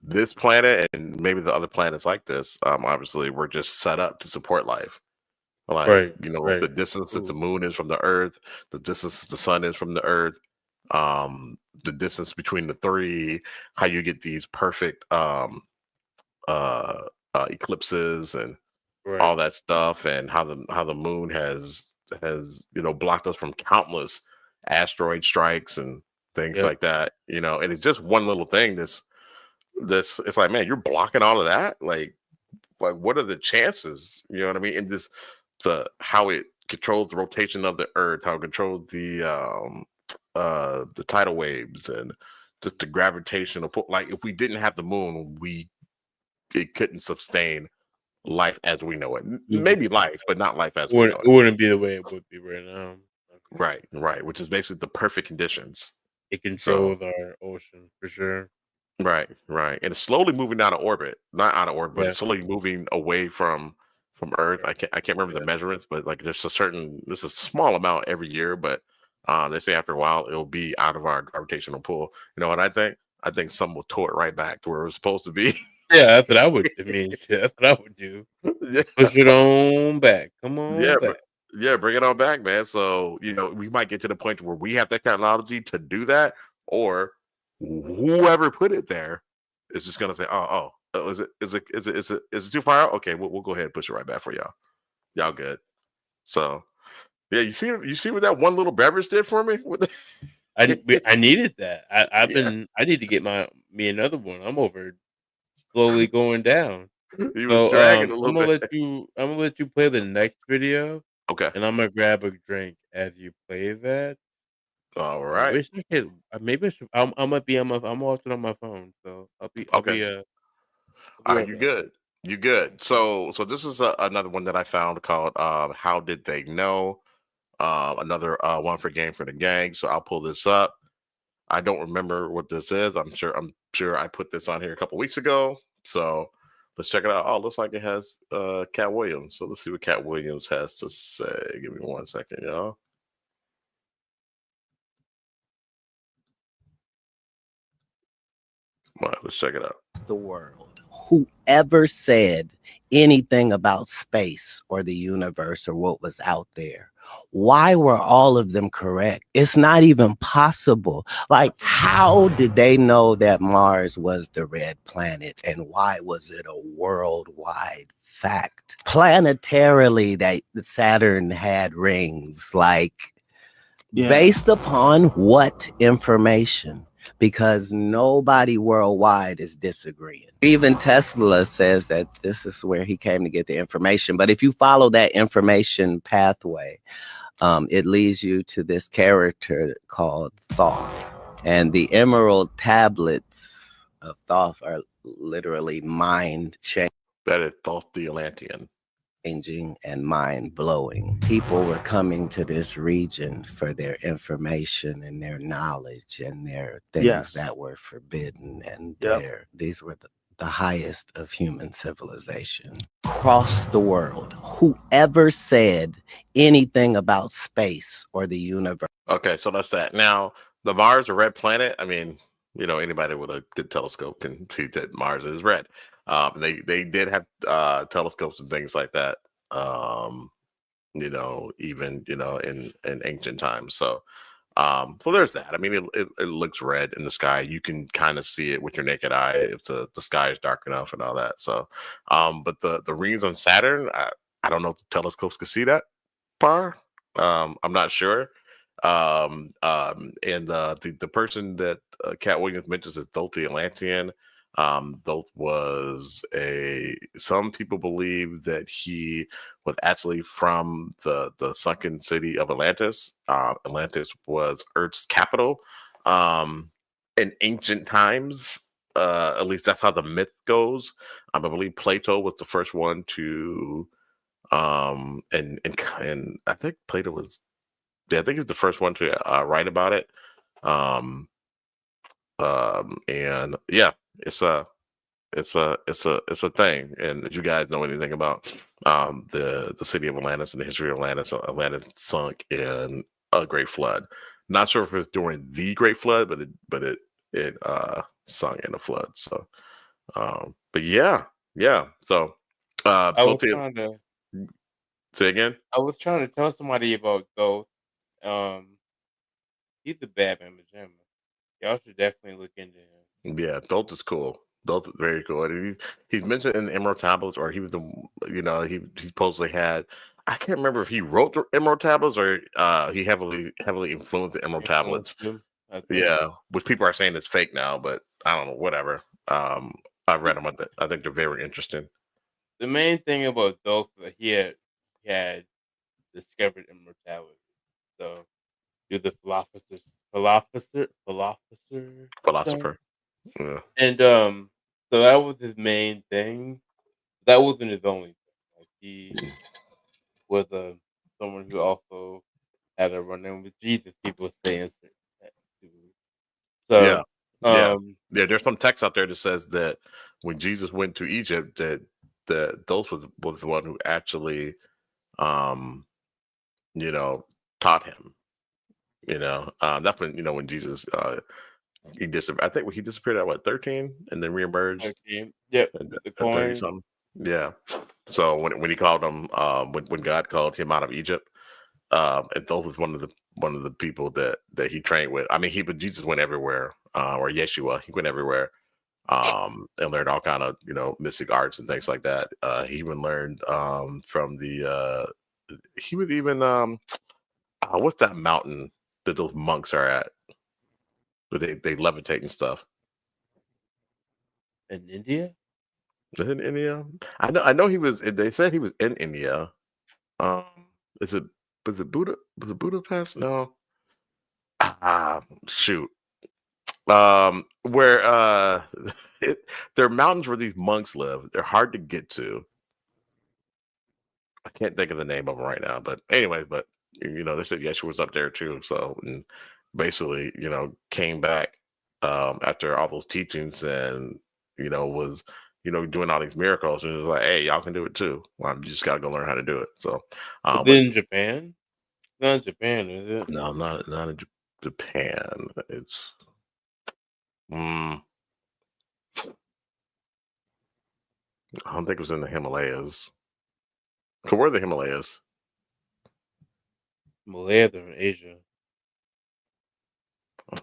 this planet and maybe the other planets like this, obviously, were just set up to support life. Like, the distance that the moon is from the Earth, the distance the sun is from the Earth, the distance between the three, how you get these perfect eclipses and all that stuff, and how the moon has blocked us from countless asteroid strikes and things like that. And it's just one little thing. This it's like, man, you're blocking all of that. Like what are the chances? You know what I mean? And how it controls the rotation of the Earth, how it controls the tidal waves and just the gravitational pull. Like if we didn't have the moon, it couldn't sustain life as we know it. Maybe life, but not life as we know It wouldn't be the way it would be right now. Right, right. Which is basically the perfect conditions. It controls our ocean for sure. Right, right. And it's slowly moving out of orbit. Not out of orbit, but Yeah. it's slowly moving away from Earth. I can't remember the measurements, but like there's a small amount every year, but they say after a while it'll be out of our gravitational pull. You know what I think? I think some will tow it right back to where it was supposed to be. Yeah, that's what I would. I mean, shit, that's what I would do. Yeah. Push it on back. Come on Yeah, back. yeah, bring it on back, man. So, we might get to the point where we have that technology to do that, or whoever put it there is just gonna say, is it too far out? Okay, we'll go ahead and push it right back for y'all. Y'all good. So yeah, you see what that one little beverage did for me? I needed that. I need to get me another one. I'm over slowly going down. He was dragging a I'm little gonna bit. let you play the next video, Okay. and I'm gonna grab a drink as you play that. All I right. wish I could. Maybe I should. I'm gonna be on my. I'm watching on my phone, so I'll be. Okay. I'll be right You back. good. You good. So this is another one that I found called How Did They Know? Another one for Game for the Gang. So I'll pull this up. I don't remember what this is. I'm sure I put this on here a couple weeks ago. So let's check it out. Oh, looks like it has Cat Williams. So let's see what Cat Williams has to say. Give me 1 second, y'all. All right, let's check it out. The world. Whoever said anything about space or the universe or what was out there, why were all of them correct? It's not even possible. Like, how did they know that Mars was the red planet, and why was it a worldwide fact? Planetarily, that Saturn had rings, like, based upon what information? Because nobody worldwide is disagreeing. Even Tesla says that this is where he came to get the information. But if you follow that information pathway, it leads you to this character called Thoth. And the emerald tablets of Thoth are literally mind changing. That is Thoth the Atlantean. And mind-blowing. People were coming to this region for their information and their knowledge and their things that were forbidden, and these were the highest of human civilization. Across the world, whoever said anything about space or the universe. Okay, so that's that. Now, the Mars, a red planet, I mean, anybody with a good telescope can see that Mars is red. They did have telescopes and things like that. Even in ancient times. So there's that. I mean, it looks red in the sky. You can kind of see it with your naked eye if the sky is dark enough and all that. So, but the rings on Saturn, I don't know if the telescopes can see that far. I'm not sure. And the person that Cat Williams mentions is Thoth the Atlantean. Thoth was some people believe that he was actually from the sunken city of Atlantis. Atlantis was Earth's capital in ancient times. At least that's how the myth goes. I believe Plato was the first one to and I think Plato was I think he was the first one to write about it. And yeah, it's a thing. And if you guys know anything about the city of Atlantis and the history of Atlantis, Atlantis sunk in a great flood. Not sure if it's during the Great Flood, but it sunk in a flood. So, but yeah. So, I was trying to say again. I was trying to tell somebody about Thoth. He's a bad man pajama. Y'all should definitely look into him. Yeah, Thoth is cool. Thoth is very cool. And he's mentioned in the Emerald Tablets, or he was he supposedly had. I can't remember if he wrote the Emerald Tablets or he heavily influenced the Emerald Tablets. Yeah, which people are saying is fake now, but I don't know. Whatever. I read them. I think they're very interesting. The main thing about Thoth that he had discovered immortality. So, do the philosophers philosopher. Yeah. And so that was his main thing. That wasn't his only thing. Like he was someone who also had a run-in with Jesus. People saying that too. So Yeah. There's some text out there that says that when Jesus went to Egypt, that those was the one who actually, taught him. That's when when Jesus he disappeared. I think he disappeared at what 13, and then reemerged. 13. Yep. At 30 something. Yeah. So when he called him, when God called him out of Egypt, and those was one of the people that he trained with. I mean, Jesus went everywhere, or Yeshua, he went everywhere, and learned all kind of mystic arts and things like that. He even learned from he was even what's that mountain that those monks are at? Where they levitate and stuff. In India? Is it in India? I know he was. They said he was in India. Was it Buddha? Was it Budapest? No. Shoot. Where there are mountains where these monks live. They're hard to get to. I can't think of the name of them right now, but anyways, they said Yeshua was up there too. So and basically, came back after all those teachings and was doing all these miracles, and it was like, hey, y'all can do it too. Well, you just gotta go learn how to do it. So in Japan? Not in Japan, is it? No, not in Japan. It's I don't think it was in the Himalayas. Where are the Himalayas? Himalayas are in Asia.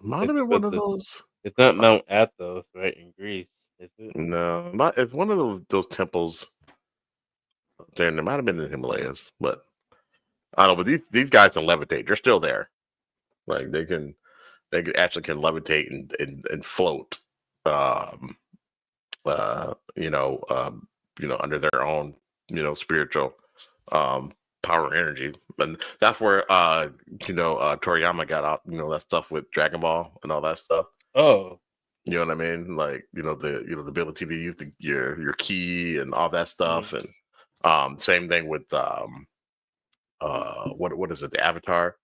Might have been one of those. It's not Mount Athos, right, in Greece, is it? No, it's one of those temples there. And it might have been in the Himalayas, but I don't know. But these guys can levitate. They're still there. Like they actually can levitate and float. Under their own spiritual power energy. And that's where Toriyama got out, that stuff with Dragon Ball and all that stuff. Oh. You know what I mean? Like, the ability to use your ki and all that stuff. And same thing with what is it, the Avatar?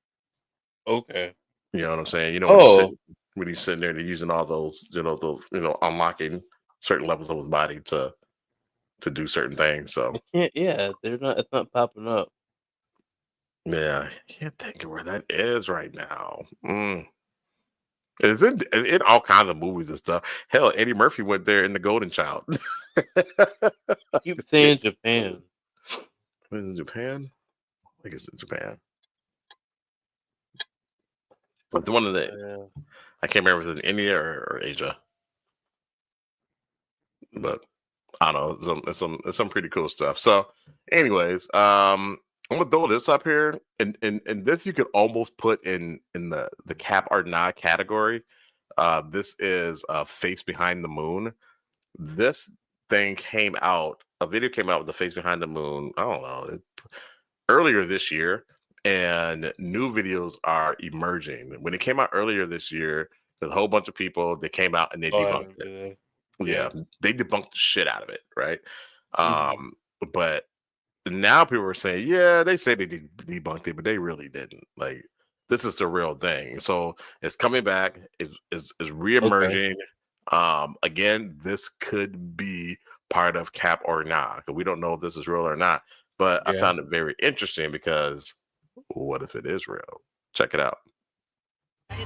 Okay. You know what I'm saying? When he's sitting there and using all those, unlocking certain levels of his body to do certain things. So it's not popping up. Yeah, I can't think of where that is right now. It's in all kinds of movies and stuff. Hell, Eddie Murphy went there in The Golden Child. Keep saying Japan. In Japan? I think it's in Japan. But one of the I can't remember if it was in India or Asia. But I don't know. It's some pretty cool stuff. So, anyways, I'm gonna throw this up here, and this you could almost put in the cap or not category. This is Face Behind the Moon. This thing came out. A video came out with the Face Behind the Moon. I don't know, earlier this year, and new videos are emerging. When it came out earlier this year, there's a whole bunch of people that came out and they debunked it. Yeah, they debunked the shit out of it, right? But now people are saying, yeah, they say they debunked it, but they really didn't. Like, this is the real thing. So it's coming back. Is reemerging. Again, this could be part of Cap or Nah, because we don't know if this is real or not. But I found it very interesting because what if it is real? Check it out.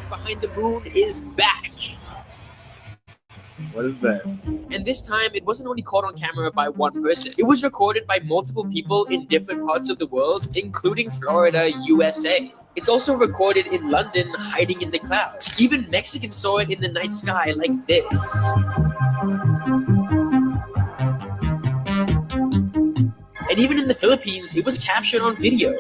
Behind the Moon is back. What is that? And this time, it wasn't only caught on camera by one person. It was recorded by multiple people in different parts of the world, including Florida, USA. It's also recorded in London, hiding in the clouds. Even Mexicans saw it in the night sky like this. And even in the Philippines, it was captured on video.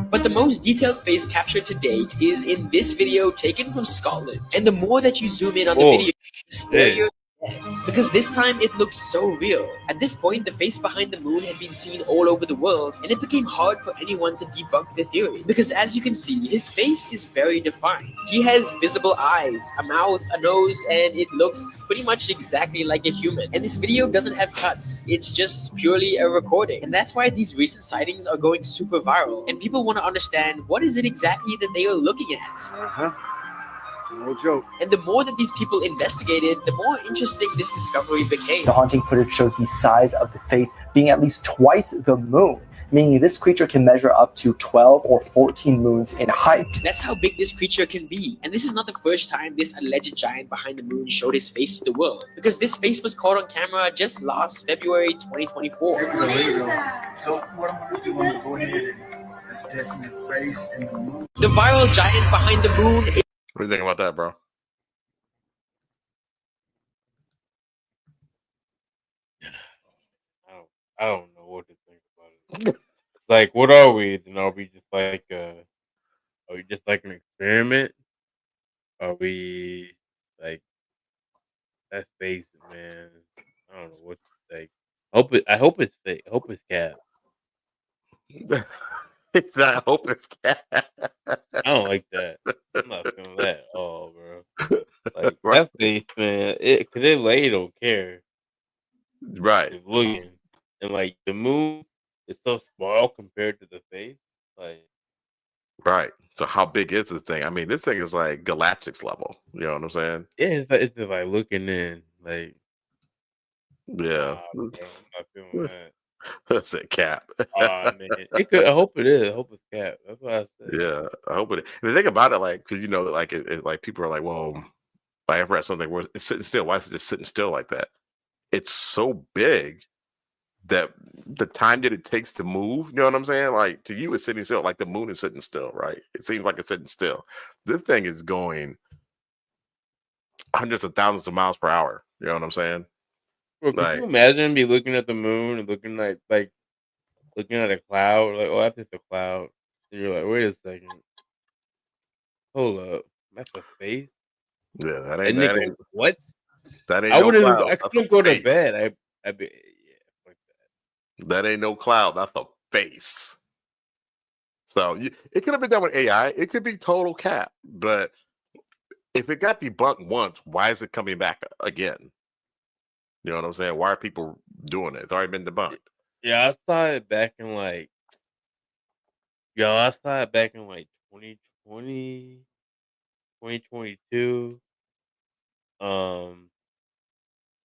But the most detailed face captured to date is in this video taken from Scotland. And the more that you zoom in on the video, the scarier Yes, because this time it looks so real. At this point, the face behind the moon had been seen all over the world, and it became hard for anyone to debunk the theory. Because as you can see, his face is very defined. He has visible eyes, a mouth, a nose, and it looks pretty much exactly like a human. And this video doesn't have cuts. It's just purely a recording. And that's why these recent sightings are going super viral, and people want to understand what is it exactly that they are looking at. No joke. And the more that these people investigated, the more interesting this discovery became. The haunting footage shows the size of the face being at least twice the moon, meaning this creature can measure up to 12 or 14 moons in height. That's how big this creature can be. And this is not the first time this alleged giant behind the moon showed his face to the world, because this face was caught on camera just last February 2024. So what I'm going to do, I'm going to go ahead and let's definitely face in the moon. The viral giant behind the moon. What do you think about that, bro? I don't know what to think about it. Like, what are we? Then are we just like are we just like an experiment? Are we like let's face it, man? I don't know what to think. I hope it's fake. I hope it's cat. It's not hope it's cat. I don't like that. I'm not feeling that at all, bro. Like that face, man. Cause they lay don't care. Right. It's looking. And like the moon is so small compared to the face. Like Right. So how big is this thing? I mean, this thing is like Galactic's level. You know what I'm saying? yeah, it's just like looking in. Like Yeah. bro, I'm not feeling that. That's a cap. Oh man, it could. I hope it is. I hope it's cat. That's what I said. Yeah, I hope it. And the thing about it, like, because you know, like, like people are like, well, I ever had something where it's sitting still. Why is it just sitting still like that? It's so big that the time that it takes to move, you know what I'm saying? Like to you, it's sitting still. Like the moon is sitting still, right? It seems like it's sitting still. This thing is going hundreds of thousands of miles per hour. You know what I'm saying? Bro, could Like, you imagine me looking at the moon and looking like looking at a cloud? Like, oh, that's just a cloud. And you're like, wait a second, hold up, that's a face. yeah, that And ain't they that go, ain't what? that ain't I no wouldn't. cloud. I That's a couldn't go to face. bed. I'd be yeah, like that. That ain't no cloud. That's a face. So it could have been done with AI. It could be total cap. But if it got debunked once, why is it coming back again? You know what I'm saying? Why are people doing it? It's already been debunked. Yeah, I saw it back in like. Yo, I saw it back in like 2020, 2022. And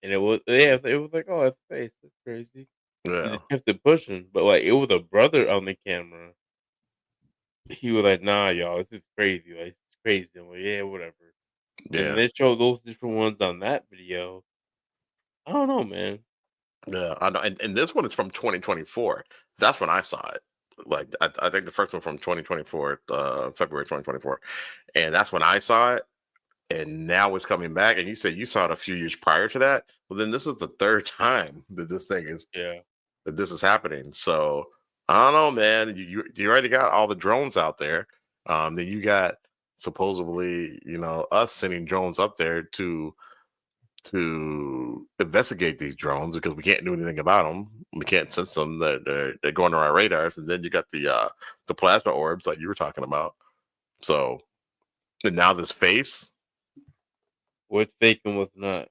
it was it was like, oh, it's face. That's crazy. He Yeah. just kept it pushing, but like it was a brother on the camera. He was like, "Nah, y'all, this is crazy. Like, it's crazy." I'm like, "Yeah, whatever." And Yeah. then they showed those different ones on that video. I don't know, man. Yeah. I know. And this one is from 2024. That's when I saw it. Like I think the first one from 2024, February 2024. And that's when I saw it. And now it's coming back. And you said you saw it a few years prior to that. Well, then this is the third time that this thing is Yeah. that this is happening. So I don't know, man. You already got all the drones out there. Then you got supposedly, you know, us sending drones up there to investigate these drones because we can't do anything about them. We can't sense them. They're going on our radars. And then you got the plasma orbs like you were talking about. So and now this face. What's fake and what's not?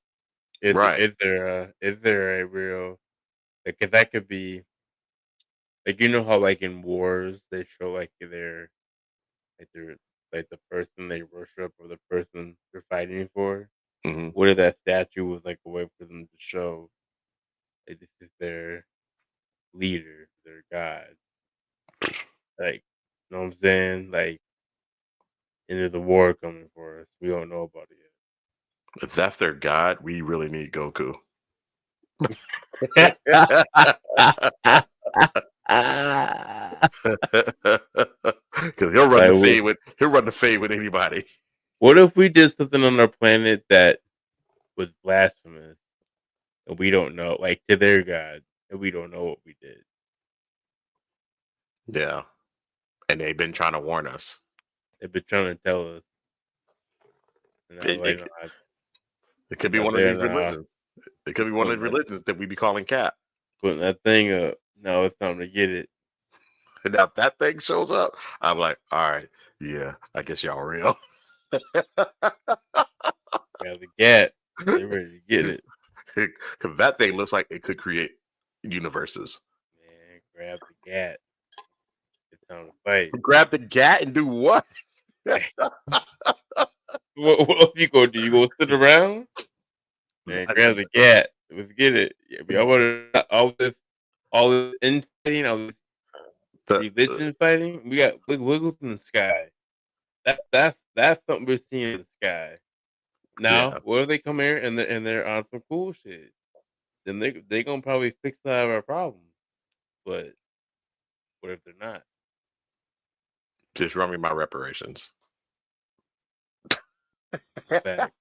Right. Is there a real like if that could be like you know how like in wars they show like they're like the person they worship or the person they're fighting for? Mm-hmm. What if that statue was like a way for them to show like this is their leader, their god? Like, you know what I'm saying? Like, and there's a war coming for us. We don't know about it yet. If that's their god, we really need Goku. Because he'll run the fade with anybody. What if we did something on our planet that was blasphemous and we don't know, like to their god, and we don't know what we did? Yeah, and they've been trying to warn us. They've been trying to tell us. It could be Not one of there these now. religions. It could be one of the religions that we be calling cat. Putting that thing up. No, it's time to get it. And now if that thing shows up, I'm like, all right, yeah, I guess y'all real. Grab the gat. They're ready to get it. Because that thing looks like it could create universes. Man, grab the gat. It's time to fight. Grab the gat and do what? What else you gonna do? You gonna sit around? Man, grab the gat. Let's get it. I want all this infighting, all this religion fighting. We got wiggles in the sky. That's something we're seeing in the sky. Now, what if they come here and they're on some cool shit? Then they gonna probably fix a lot of our problems. But what if they're not? Just run me my reparations. Back.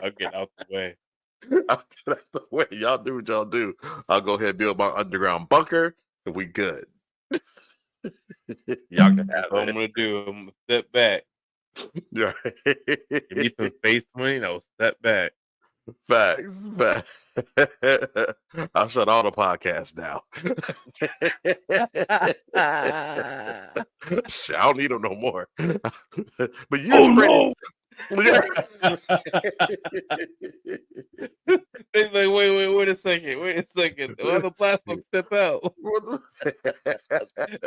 I'll get out the way. I'll get out the way. Y'all do what y'all do. I'll go ahead and build my underground bunker, and we good. Y'all can have what it. I'm gonna do. I'm gonna step back. Yeah. Give me some face money, and I'll step back. Facts. I'll shut all the podcasts now. Shit, I don't need them no more. But you're spreading. They're like, wait a second. Why the platform step out?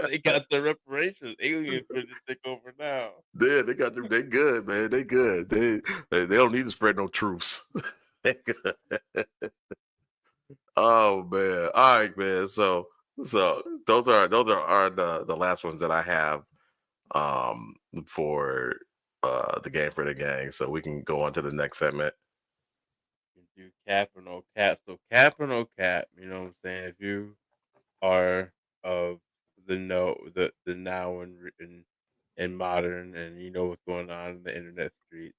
They got their reparations. Aliens ready to take over now. Yeah, they got them. They good, man. They good. They don't need to spread no truths. They good. Oh man. All right, man. So those are the last ones that I have for the game for the gang. So we can go on to the next segment. Do cap or no cap. So cap or no cap, you know what I'm saying? If you are of the now and modern and you know what's going on in the internet streets,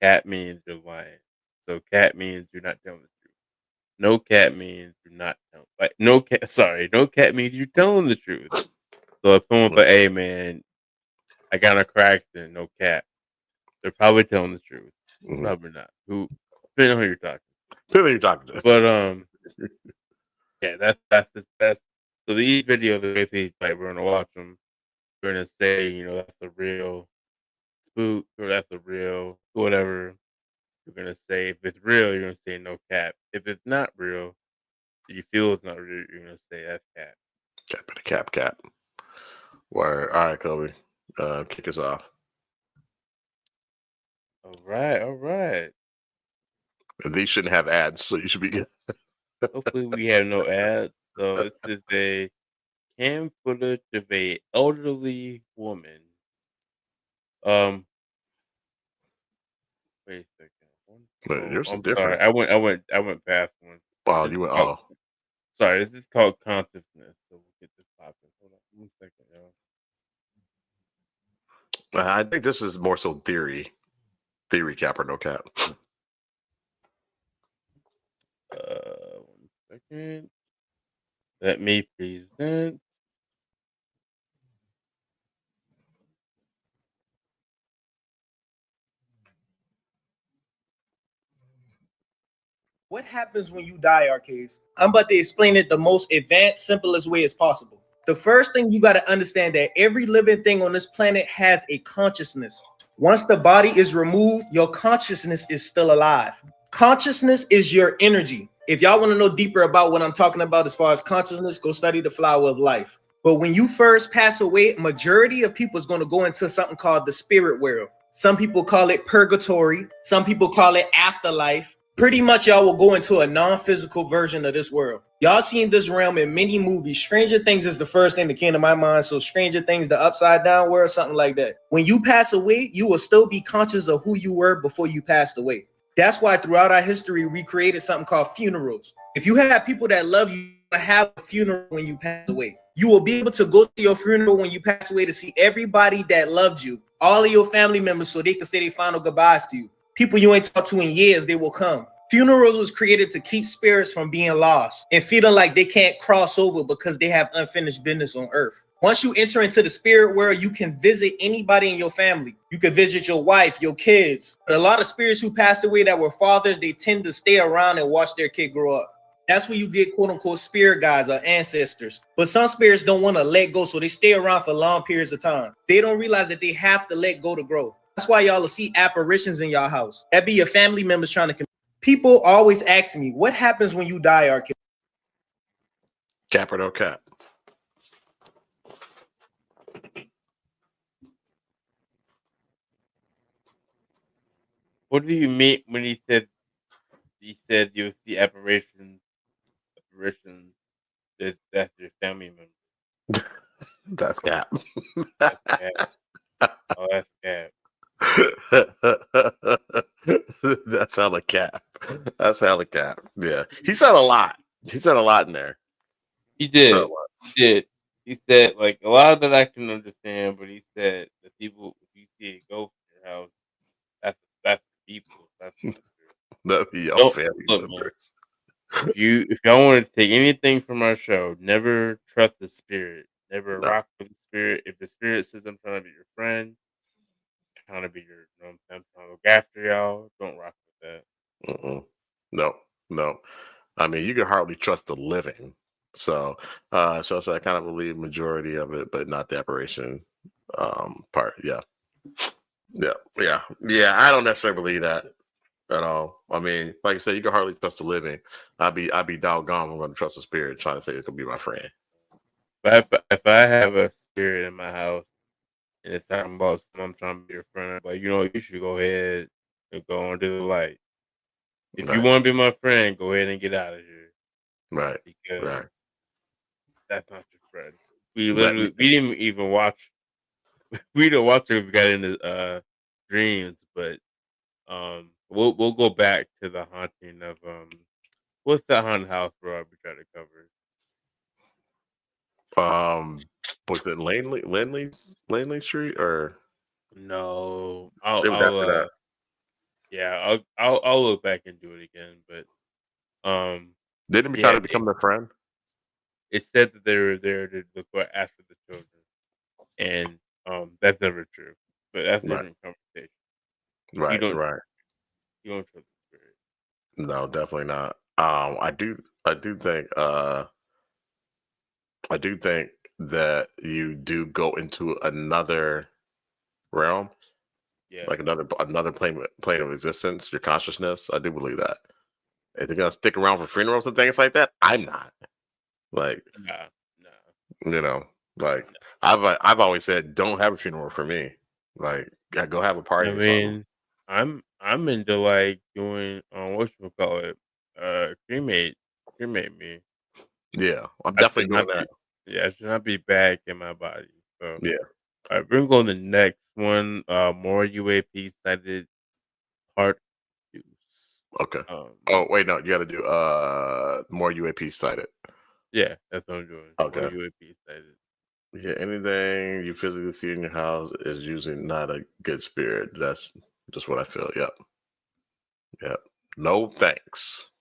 cap means you're lying. So cap means you're not telling the truth. No cap means you're not telling no cap means you're telling the truth. So if someone's like, hey man, I got a correction, no cap, they're probably telling the truth. Mm-hmm. Probably not. Depending on who you're talking. To. But yeah, that's the best. So these videos are basically like we're gonna watch them. We're gonna say, you know, that's a real spook or that's a real whatever. You're gonna say if it's real, you're gonna say no cap. If it's not real, you feel it's not real, you're gonna say that's cap. Cap. Word. All right, Kobe. Kick us off. All right. And these shouldn't have ads, so you should be good. Hopefully we have no ads. So this is a cam footage of a elderly woman. Wait a second. But yours is I'm different. sorry. I went past one. Oh, you went. Oh, sorry. This is called consciousness. So we'll get this popping. Hold on 1 second, y'all. I think this is more so theory cap or no cap. 1 second. Let me present. What happens when you die, Arcades? I'm about to explain it the most advanced, simplest way as possible. The first thing you got to understand that every living thing on this planet has a consciousness. Once the body is removed, your consciousness is still alive. Consciousness is your energy. If y'all want to know deeper about what I'm talking about as far as consciousness, go study the flower of life. But when you first pass away, majority of people is going to go into something called the spirit world. Some people call it purgatory. Some people call it afterlife. Pretty much y'all will go into a non-physical version of this world. Y'all seen this realm in many movies. Stranger Things is the first thing that came to my mind. So Stranger Things, the upside down world, something like that. When you pass away, you will still be conscious of who you were before you passed away. That's why throughout our history, we created something called funerals. If you have people that love you, have a funeral when you pass away. You will be able to go to your funeral when you pass away to see everybody that loved you, all of your family members, so they can say their final goodbyes to you. People you ain't talked to in years, they will come. Funerals was created to keep spirits from being lost and feeling like they can't cross over because they have unfinished business on earth. Once you enter into the spirit world, you can visit anybody in your family. You can visit your wife, your kids. But a lot of spirits who passed away that were fathers, they tend to stay around and watch their kid grow up. That's when you get quote unquote spirit guides or ancestors. But some spirits don't want to let go, so they stay around for long periods of time. They don't realize that they have to let go to grow. That's why y'all will see apparitions in y'all house. That be your family members trying to. People always ask me, what happens when you die, Ark? Cap or no cap? What do you mean when he said you'll see apparitions? That's your family member. That's cap. That's cap. Oh, that's cap. That's hella cap. That's hella cap. Yeah, he said a lot. He said a lot in there. He did. He did. He said like a lot of that I can understand, but he said the people, if you see a ghost in your house, that's the people. That'd be your family members. If y'all want to take anything from our show, never trust the spirit. Never rock with the spirit. If the spirit says I'm trying to be your friend, trying to be your, I'm trying to look after y'all, don't rock with that. No. I mean, you can hardly trust the living. So I kind of believe majority of it, but not the apparition part. Yeah. I don't necessarily believe that at all. I mean, like I said, you can hardly trust the living. I'd be doggone. I'm going to trust a spirit trying to say it could be my friend. But if I have a spirit in my house and it's talking about I'm trying to be your friend, but you should go ahead and go into the light. If you want to be my friend, go ahead and get out of here. Right. Because that's not your friend. We didn't even watch. We didn't watch it. We got into dreams, but we'll go back to the haunting of what's that haunted house, bro? We try to cover. Was it Langley Street or no? I'll look back and do it again. But didn't we try to become their friend? It said that they were there to look after the children, and that's never true. But that's a different conversation. Right. You don't trust the spirit. No, definitely not. I do think that you do go into another realm, like another plane of existence, your consciousness. I do believe that. If you're gonna stick around for funerals and things like that, I'm not. Like, no. Like I've always said, don't have a funeral for me. Like, go have a party. I mean, I'm into like doing cremate me. Yeah, I'm definitely doing that. I should not be back in my body. So yeah. All right, we're gonna go to the next one. More UAP sighted part 2. Okay. Oh wait, no, you got to do more UAP sighted. Yeah, that's what I'm doing. Okay. More UAP sighted. Yeah, anything you physically see in your house is usually not a good spirit. That's just what I feel. Yep. No thanks.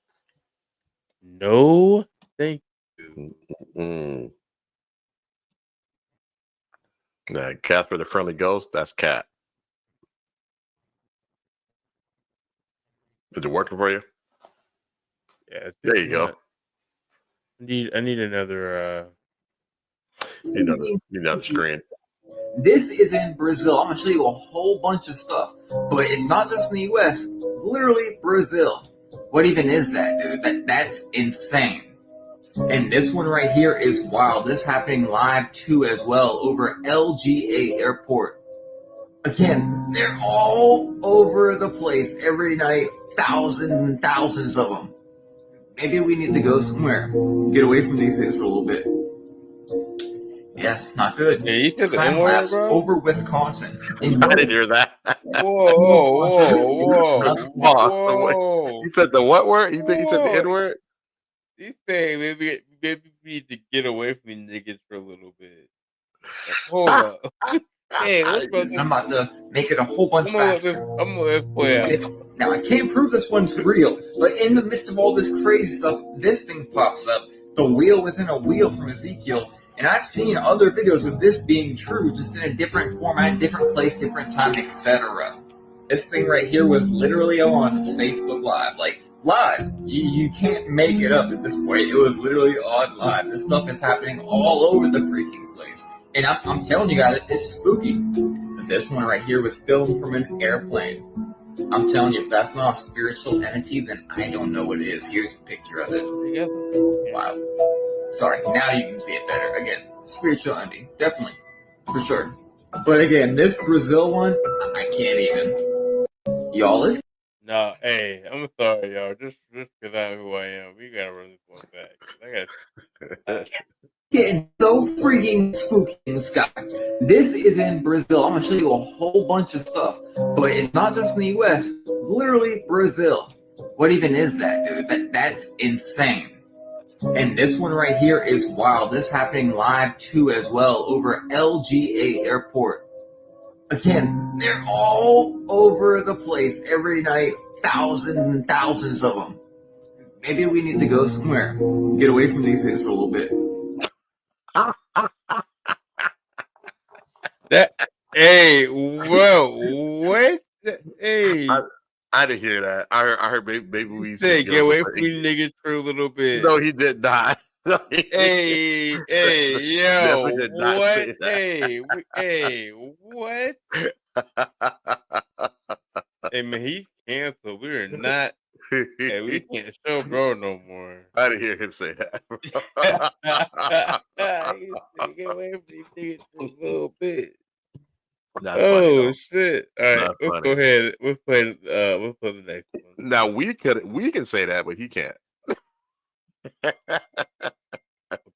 No thank you. Now, Casper the Friendly Ghost, that's Cat. Is it working for you? Yeah. There you go. I need another another screen. This is in Brazil. I'm gonna show you a whole bunch of stuff, but it's not just in the US. Literally Brazil. What even is that, dude? That's insane. And this one right here is wild. This is happening live too as well over LGA Airport. Again, they're all over the place every night. Thousands and thousands of them. Maybe we need to go somewhere. Get away from these things for a little bit. Yes, not good. Yeah, you took Time lapse over Wisconsin. I didn't hear that. Whoa. You said the what word? You think you said the N word? You say maybe we need to get away from these niggas for a little bit. Hold up. Hey, I'm about to make it a whole bunch faster. I'm gonna play out. Now, I can't prove this one's real, but in the midst of all this crazy stuff, this thing pops up. The wheel within a wheel from Ezekiel. And I've seen other videos of this being true, just in a different format, different place, different time, etc. This thing right here was literally on Facebook Live. Like, live. You can't make it up at this point. It was literally on live. This stuff is happening all over the freaking place. And I'm telling you guys, it's spooky. This one right here was filmed from an airplane. I'm telling you, if that's not a spiritual entity, then I don't know what it is. Here's a picture of it. Wow. Sorry, now you can see it better. Again, spiritual entity. Definitely. For sure. But again, this Brazil one, I can't even. Y'all, let's... No, hey, I'm sorry, y'all. Just because I'm who I am, we gotta run this one back. I got getting so freaking spooky in the sky. This is in Brazil. I'm gonna show you a whole bunch of stuff, but it's not just in the US. Literally Brazil. What even is that, dude? That's insane. And this one right here is wild. This happening live too as well over LGA Airport. Again, they're all over the place every night. Thousands and thousands of them. Maybe we need to go somewhere. Get away from these things for a little bit. Hey, whoa, what? Hey, I didn't hear that. I heard maybe we said get away from you niggas for a little bit. No, he did not. Hey, yo, did not what? say that. Hey, what? Hey man, he canceled. We're not. Hey, we can't show bro no more. I didn't hear him say that. Get away from these niggas for a little bit. Not funny, shit! All right, Not let's funny. go ahead. We'll play the next one. Now we can say that, but he can't.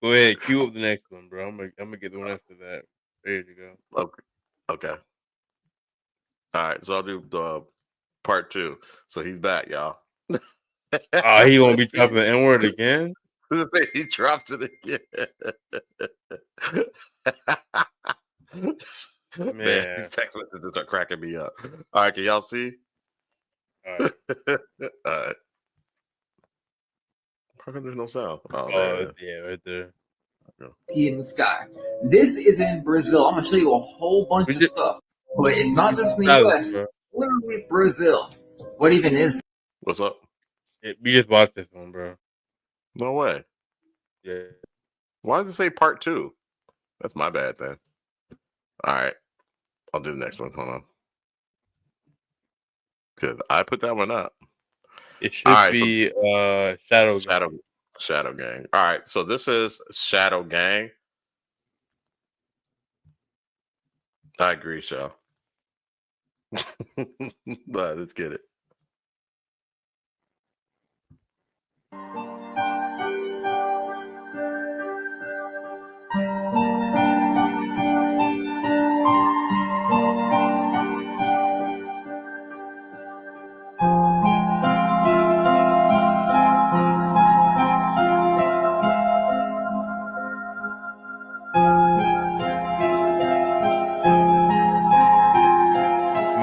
Go ahead, cue up the next one, bro. I'm gonna get the one after that. There you go. Okay. All right, so I'll do the part 2. So he's back, y'all. Oh, he gonna be talking the N-word again? He dropped it again. Man, these text messages are cracking me up. All right, can y'all see? All right. All right. How come there's no sound? Yeah, right there. In the sky. This is in Brazil. I'm gonna show you a whole bunch of stuff, but it's not just in the US. Literally Brazil. What even is that? What's up? We just watched this one, bro. No way. Yeah. Why does it say part 2? That's my bad then. All right. I'll do the next one. Hold on. Because I put that one up. It should be Shadow Gang. All right. So this is Shadow Gang. I agree, Shell. But let's get it.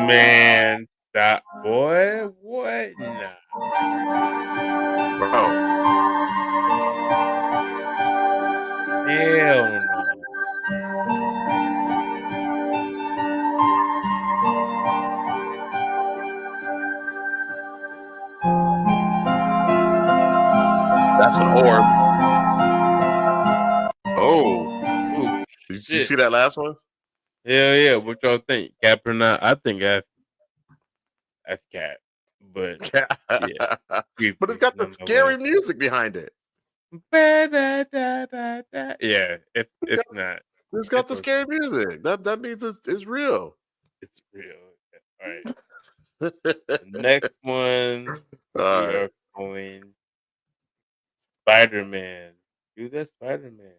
Man, that boy, what now? Bro. Hell no. That's an orb. Oh. Did you see that last one? Hell yeah. What y'all think? Cap or not? I think that's Cap. But yeah. But it's got the scary music behind it. Yeah, it's not. It's got the scary music. That means it's real. It's real. All right. The next one, we are going Spider-Man. Do that Spider-Man.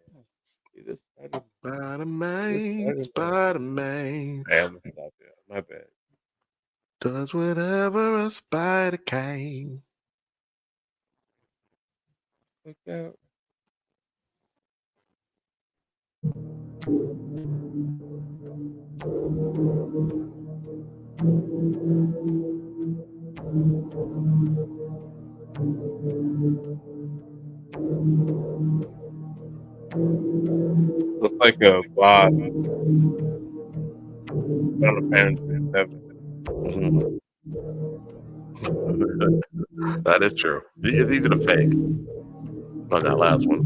Spider-Man. Hey, I'm gonna stop there. My bad. Does whatever a spider can. Look out. like a boss. Final Fantasy 7. That is true. It's easy to fake. On that last one.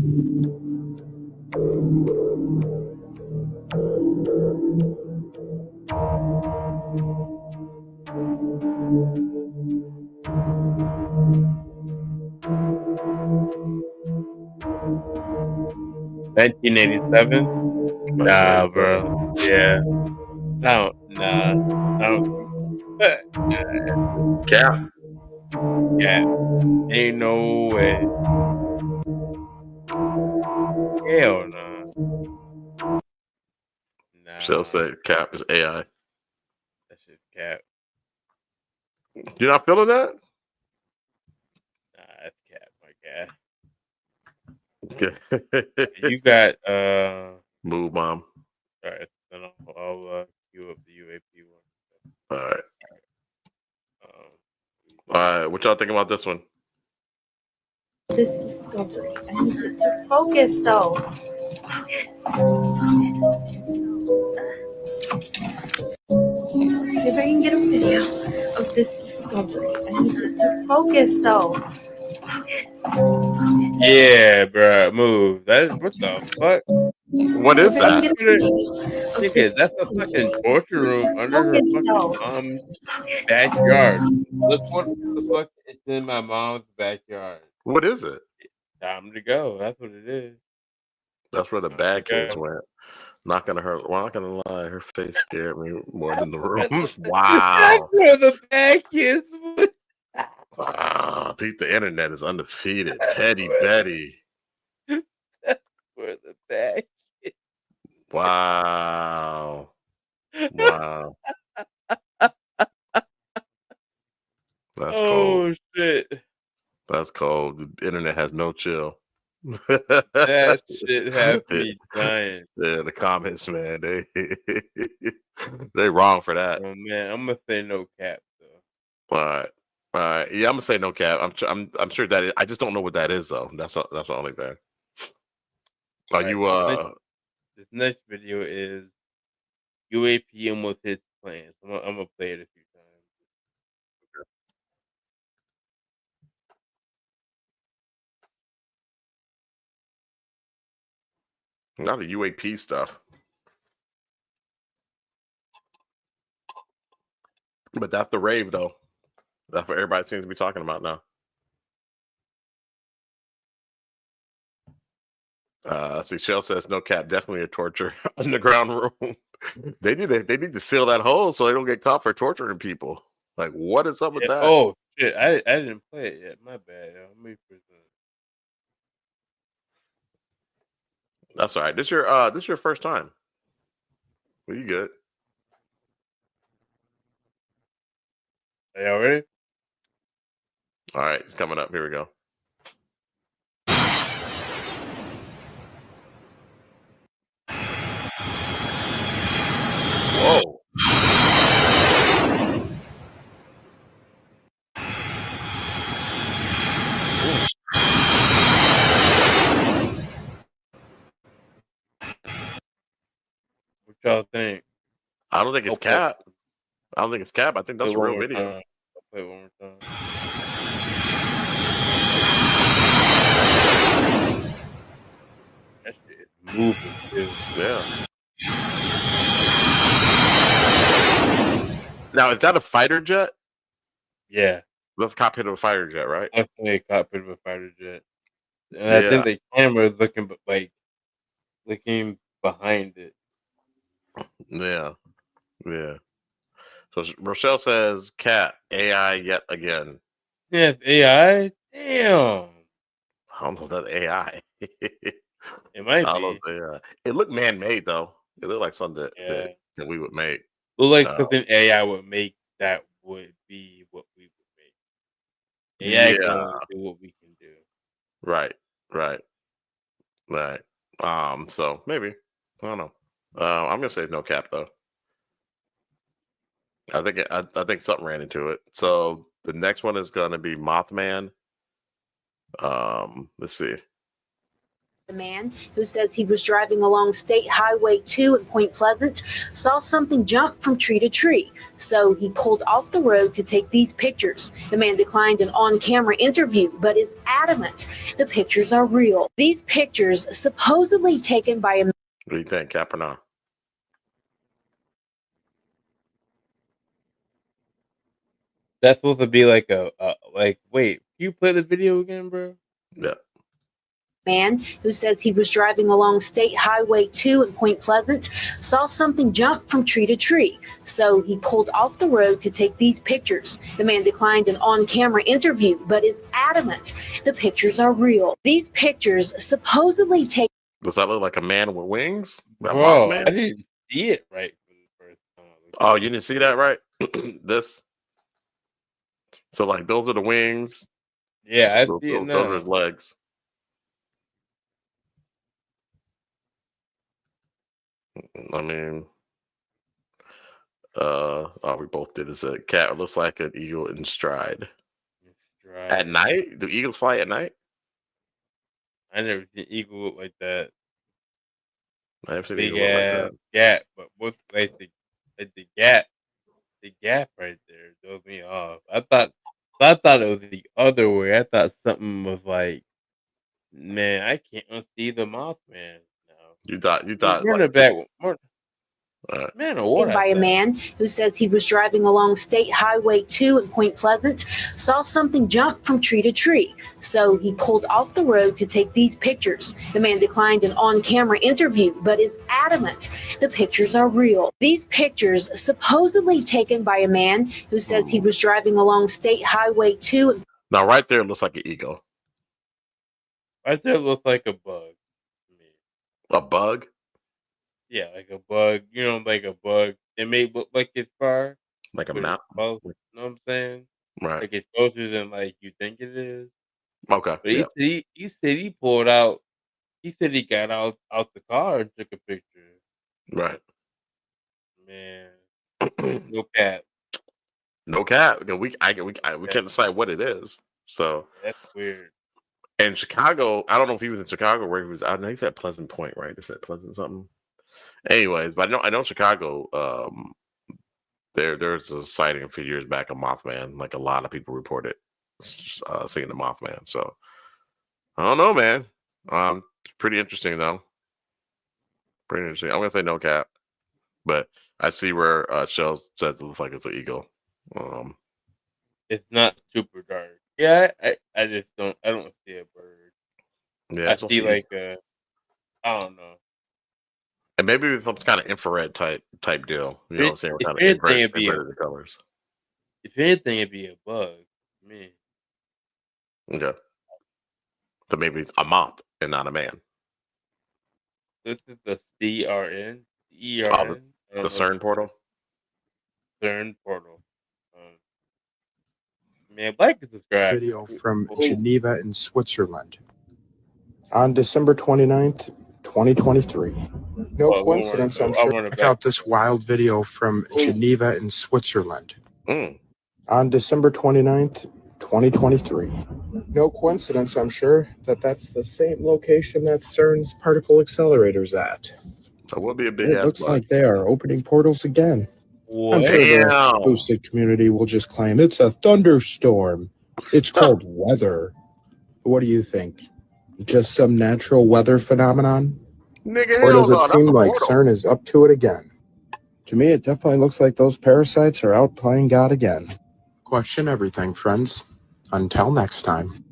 $1987? Nah, bro. Yeah. No, nah. No. Cap. Yeah. Ain't no way. Hell no. Nah. She'll say Cap is AI. That shit's Cap. You're not feeling that? Nah, that's Cap, my Okay. guy. You got Move, Mom. Alright, then I'll queue up the UAP one. All right. All right. What y'all think about this one? This discovery. I need to focus though. See if I can get a video of this discovery. I need to focus though. Yeah, bro, move. That is what the fuck? What is that? Nigga, that's a fucking torture room under her fucking mom's backyard. Look what the fuck is in my mom's backyard. What is it? Time to go. That's what it is. That's where the bad kids went. Not gonna hurt. Well, not gonna lie. Her face scared me more than the room. Wow. That's where the bad kids went. Wow. Pete, the internet is undefeated. Petty Betty. That's where the bad kids. Wow. Wow. That's cold. Oh shit. That's cold. The internet has no chill. That shit have me dying. Yeah, the comments, man, they wrong for that. Oh man, I'm gonna say no cap though. All right. Yeah, I'm gonna say no cap. I'm sure that is, I just don't know what that is though. That's the only thing. Are you This next video is UAP almost hits plans. I'm gonna play it a few times. Not the UAP stuff. But that's the rave, though. That's what everybody seems to be talking about now. See, Shell says no cap, definitely a torture underground room. They need to seal that hole so they don't get caught for torturing people. Like, what is up with that? Oh shit, I didn't play it yet. My bad. That's all right. This your first time. Well, you good? Are y'all ready? All right, it's coming up. Here we go. Whoa. What y'all think? I don't think it's cap. I don't think it's cap. I think that's a real video. I'll play it one more time. That shit is moving too. Yeah. Now, is that a fighter jet? Yeah. That's a cockpit of a fighter jet, right? Definitely a cockpit of a fighter jet. And I think the camera is looking behind it. Yeah. Yeah. So Rochelle says, "Cat AI yet again." Yeah, AI. Damn. I don't know that AI. It might be. It looked man-made though. It looked like something that we would make. Look like something AI would make that would be what we would make. AI can only do what we can do. Right. So maybe I don't know. I'm gonna say no cap though. I think something ran into it. So the next one is gonna be Mothman. Let's see. A man who says he was driving along State Highway 2 in Point Pleasant saw something jump from tree to tree. So he pulled off the road to take these pictures. The man declined an on-camera interview, but is adamant the pictures are real. These pictures supposedly taken by a... What do you think, Cap or not? That's supposed to be like wait, can you play the video again, bro? Yeah. Man who says he was driving along State Highway 2 in Point Pleasant saw something jump from tree to tree. So he pulled off the road to take these pictures. The man declined an on-camera interview, but is adamant the pictures are real. These pictures supposedly take... Does that look like a man with wings? That Bro, Mothman? I didn't see it right for the first time. Oh, you didn't see that right? This. So like those are the wings. Yeah, I Those see it are now. his legs. I mean, we both did. It's a cat. It looks like an eagle in stride. At night? Do eagles fly at night? I never seen eagle look like that. I never seen Big eagle look like ass that. gap, but what's like the gap right there throws me off. I thought it was the other way. I thought something was like, man, I can't unsee the Mothman. You thought Run like it back. Man, or what? by a man who says he was driving along State Highway 2 in Point Pleasant saw something jump from tree to tree. So he pulled off the road to take these pictures. The man declined an on-camera interview, but is adamant the pictures are real. These pictures supposedly taken by a man who says he was driving along State Highway 2. Now right there it looks like an eagle. Right there looks like a bug. A bug? Yeah, like a bug. You know, like a bug. It may look like it's far. Like a but map? it's close, you know what I'm saying? Right. Like it's closer than like you think it is. Okay. But Yeah. he said he pulled out. He said he got out the car and took a picture. Right. Man, no cap. No cap. We can't decide what it is. So That's weird. in Chicago, I don't know if he was in Chicago where he was. I know he's at Pleasant Point, right? Is that Pleasant something? Anyways, but I know Chicago. There's a sighting a few years back of Mothman. Like a lot of people reported seeing the Mothman. So I don't know, man. Pretty interesting though. Pretty interesting. I'm gonna say no cap, but I see where Shell says it looks like it's an eagle. It's not super dark. Yeah, I just don't. I don't see a bird. Yeah, I it's see also- like I don't know. and maybe it's some kind of infrared type deal. You know what I'm saying? If Kind of anything, it'd be inverted the colors. If anything, it'd be a bug. Man, Okay. So maybe it's a moth and not a man. this is the CRN, Oh, the CERN portal. CERN portal. Man, like and subscribe. Video from Geneva in Switzerland on December 29th, 2023. No Well, coincidence, I'm I'll sure. run it Check back. out this wild video from Geneva in Switzerland on December 29th, 2023. No coincidence, I'm sure, that that's the same location that CERN's particle accelerator's at. That would be a big It ass looks bug. like they are opening portals again. I'm What? sure the Damn. boosted community will just claim it's a thunderstorm. It's called weather. What do you think? Just some natural weather phenomenon? Nigga, Or hell does no, it that's seem a like portal. CERN is up to it again? To me, it definitely looks like those parasites are out playing God again. Question everything, friends. Until next time.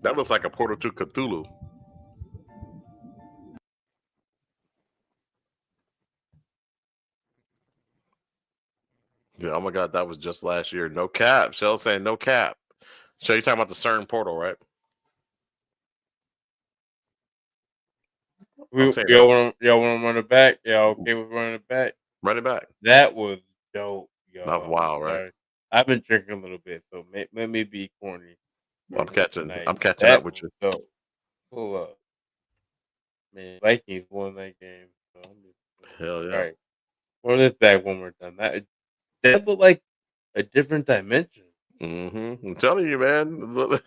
That looks like a portal to Cthulhu. Yeah, oh my god, that was just last year. No cap. Shell saying no cap. So you're talking about the CERN portal, right? I'm saying Y'all want to run it back? Y'all okay with running it back? Run it back. That was dope, y'all. That was wild, right? Sorry. I've been drinking a little bit, so let me be corny. I'm catching tonight. up That with you. was dope. Pull up. Man, Vikings won that game. So I'm just, Hell yeah. all right. Run this back one more time. That looked like a different dimension. Mm-hmm. I'm telling you, man.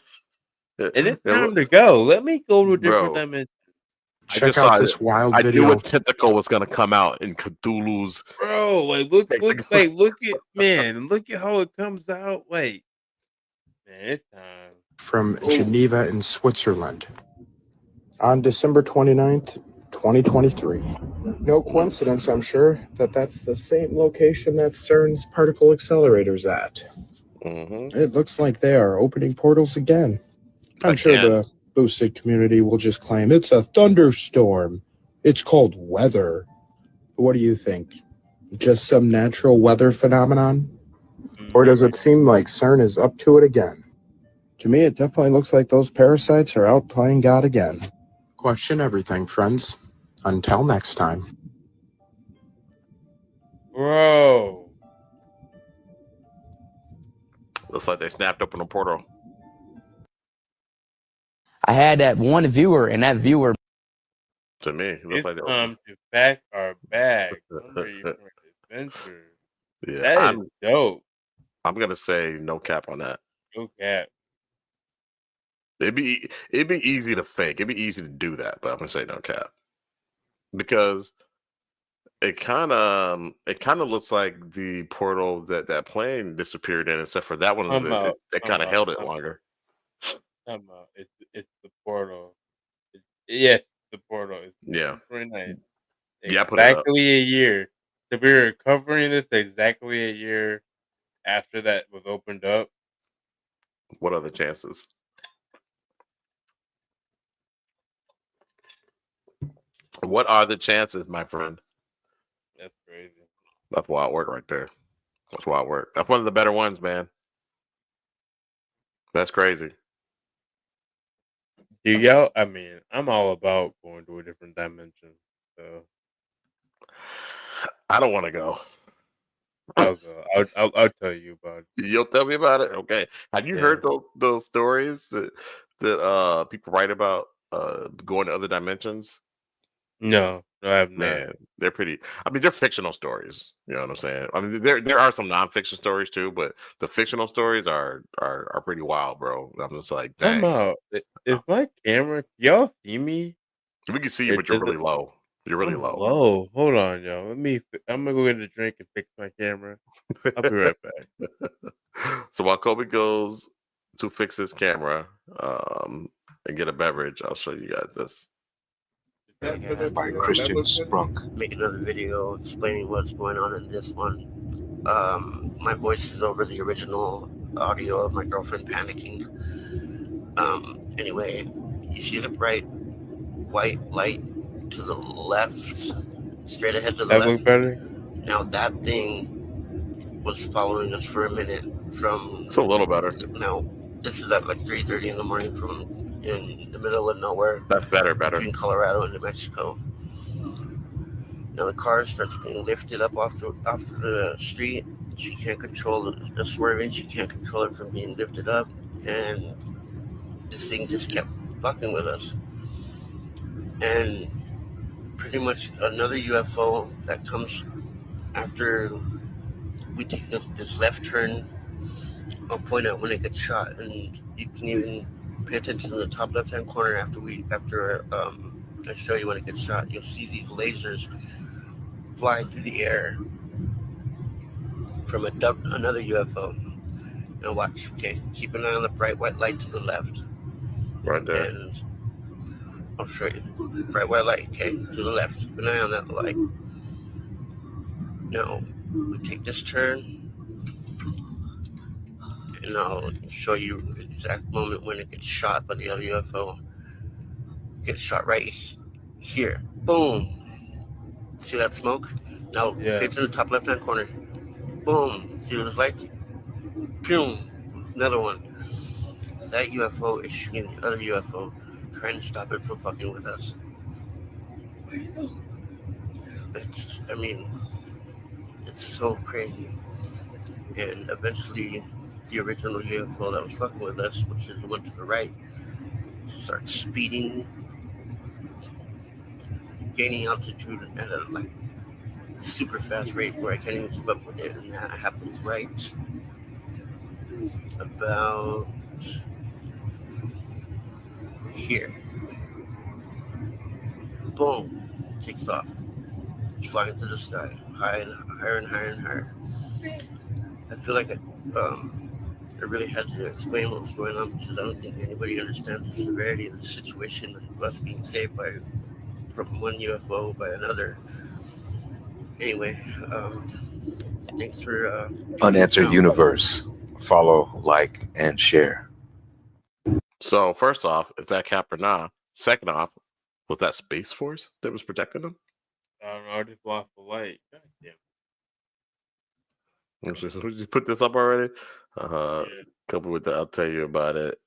And it's time to go. Let me go to a different Bro, dimension. I just saw this wild I knew a tentacle was gonna come out in Cthulhu's. Bro, like look at man, look at how it comes out. Like, man, it's time. From Geneva in Switzerland on December 29th, 2023. No coincidence, I'm sure, that that's the same location that CERN's particle accelerator's at. Mm-hmm. It looks like they are opening portals again. I'm sure the boosted community will just claim it's a thunderstorm. It's cold weather. What do you think? Just some natural weather phenomenon? Or does it seem like CERN is up to it again? To me, it definitely looks like those parasites are out playing God again. Question everything, friends. Until next time. Bro. Looks like they snapped open a portal. I had that one viewer, and that viewer. To me, it looks It's like time to pack our bags. I'm ready for an adventure. Yeah, That is dope. I'm gonna say no cap on that. No cap. It'd be easy to fake. It'd be easy to do that, but I'm gonna say no cap because it kind of looks like the portal that plane disappeared in, except for that one that kind of held it longer. It's the portal. Yes, the portal. It's Yeah. 29th. Yeah, I put it up. Exactly a year. So we were covering this exactly a year after that was opened up. What are the chances? What are the chances, my friend? That's crazy. That's wild work right there. That's wild work. That's one of the better ones, man. That's crazy. Do y'all? I mean, I'm all about going to a different dimension. So I don't want to go. I'll go. I'll tell you about it. You'll tell me about it. Okay. Have you heard those stories that people write about going to other dimensions? No, I have not. Man, they're pretty. I mean, they're fictional stories. You know what I'm saying? I mean, there are some nonfiction stories too, but the fictional stories are pretty wild, bro. I'm just like, dang. Is my camera? Y'all see me? We can see you, but you're really low. You're really low. Low. Hold on, y'all. I'm gonna go get a drink and fix my camera. I'll be right back. So while Kobe goes to fix his camera and get a beverage, I'll show you guys this. By Christian Sprunk. Make another video explaining what's going on in this one. My voice is over the original audio of my girlfriend panicking. Anyway, you see the bright white light to the left, straight ahead to the left. Look better? Now that thing was following us for a minute from. It's a little better. Now this is at like 3:30 in the morning from in the middle of nowhere. That's better. Between Colorado and New Mexico. Now the car starts being lifted up off the street. She can't control the swerving. She can't control it from being lifted up, and this thing just kept fucking with us. And pretty much another UFO that comes after we take this left turn. I'll point out when it gets shot, and you can even pay attention to the top left-hand corner after I show you when it gets shot. You'll see these lasers fly through the air from another UFO. Now watch. Okay, keep an eye on the bright white light to the left. Right there. And I'll show you. Bright white light. Okay, to the left. Keep an eye on that light. Now we take this turn. And I'll show you the exact moment when it gets shot by the other UFO. It gets shot right here. Boom. See that smoke? Now pay to the top left-hand corner. Boom. See those lights? Boom. Another one. That UFO is shooting the other UFO, trying to stop it from fucking with us. It's so crazy. And eventually, the original UFO that was fucking with us, which is the one to the right, starts speeding, gaining altitude at a super fast rate where I can't even keep up with it, and that happens right about here. Boom, takes off. It's flying to the sky, higher and higher and higher. I feel like I really had to explain what was going on because I don't think anybody understands the severity of the situation of us being saved from one UFO by another. Anyway, thanks for Unanswered Universe. Follow, like, and share. So first off, is that cap or not? Second off, was that Space Force that was protecting them? I don't know. I just lost the light. God damn. Did you put this up already? Couple with the I'll tell you about it.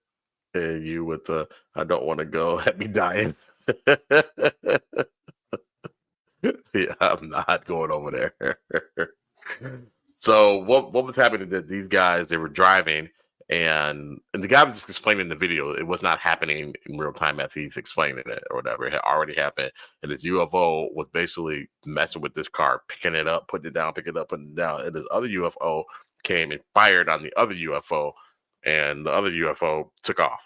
And you with the I don't want to go, had me dying. Yeah, I'm not going over there. So what was happening that these guys, they were driving and the guy was just explaining the video. It was not happening in real time as he's explaining it or whatever. It had already happened. And this UFO was basically messing with this car, picking it up, putting it down, picking it up, putting it down. And this other UFO came and fired on the other UFO, and the other UFO took off.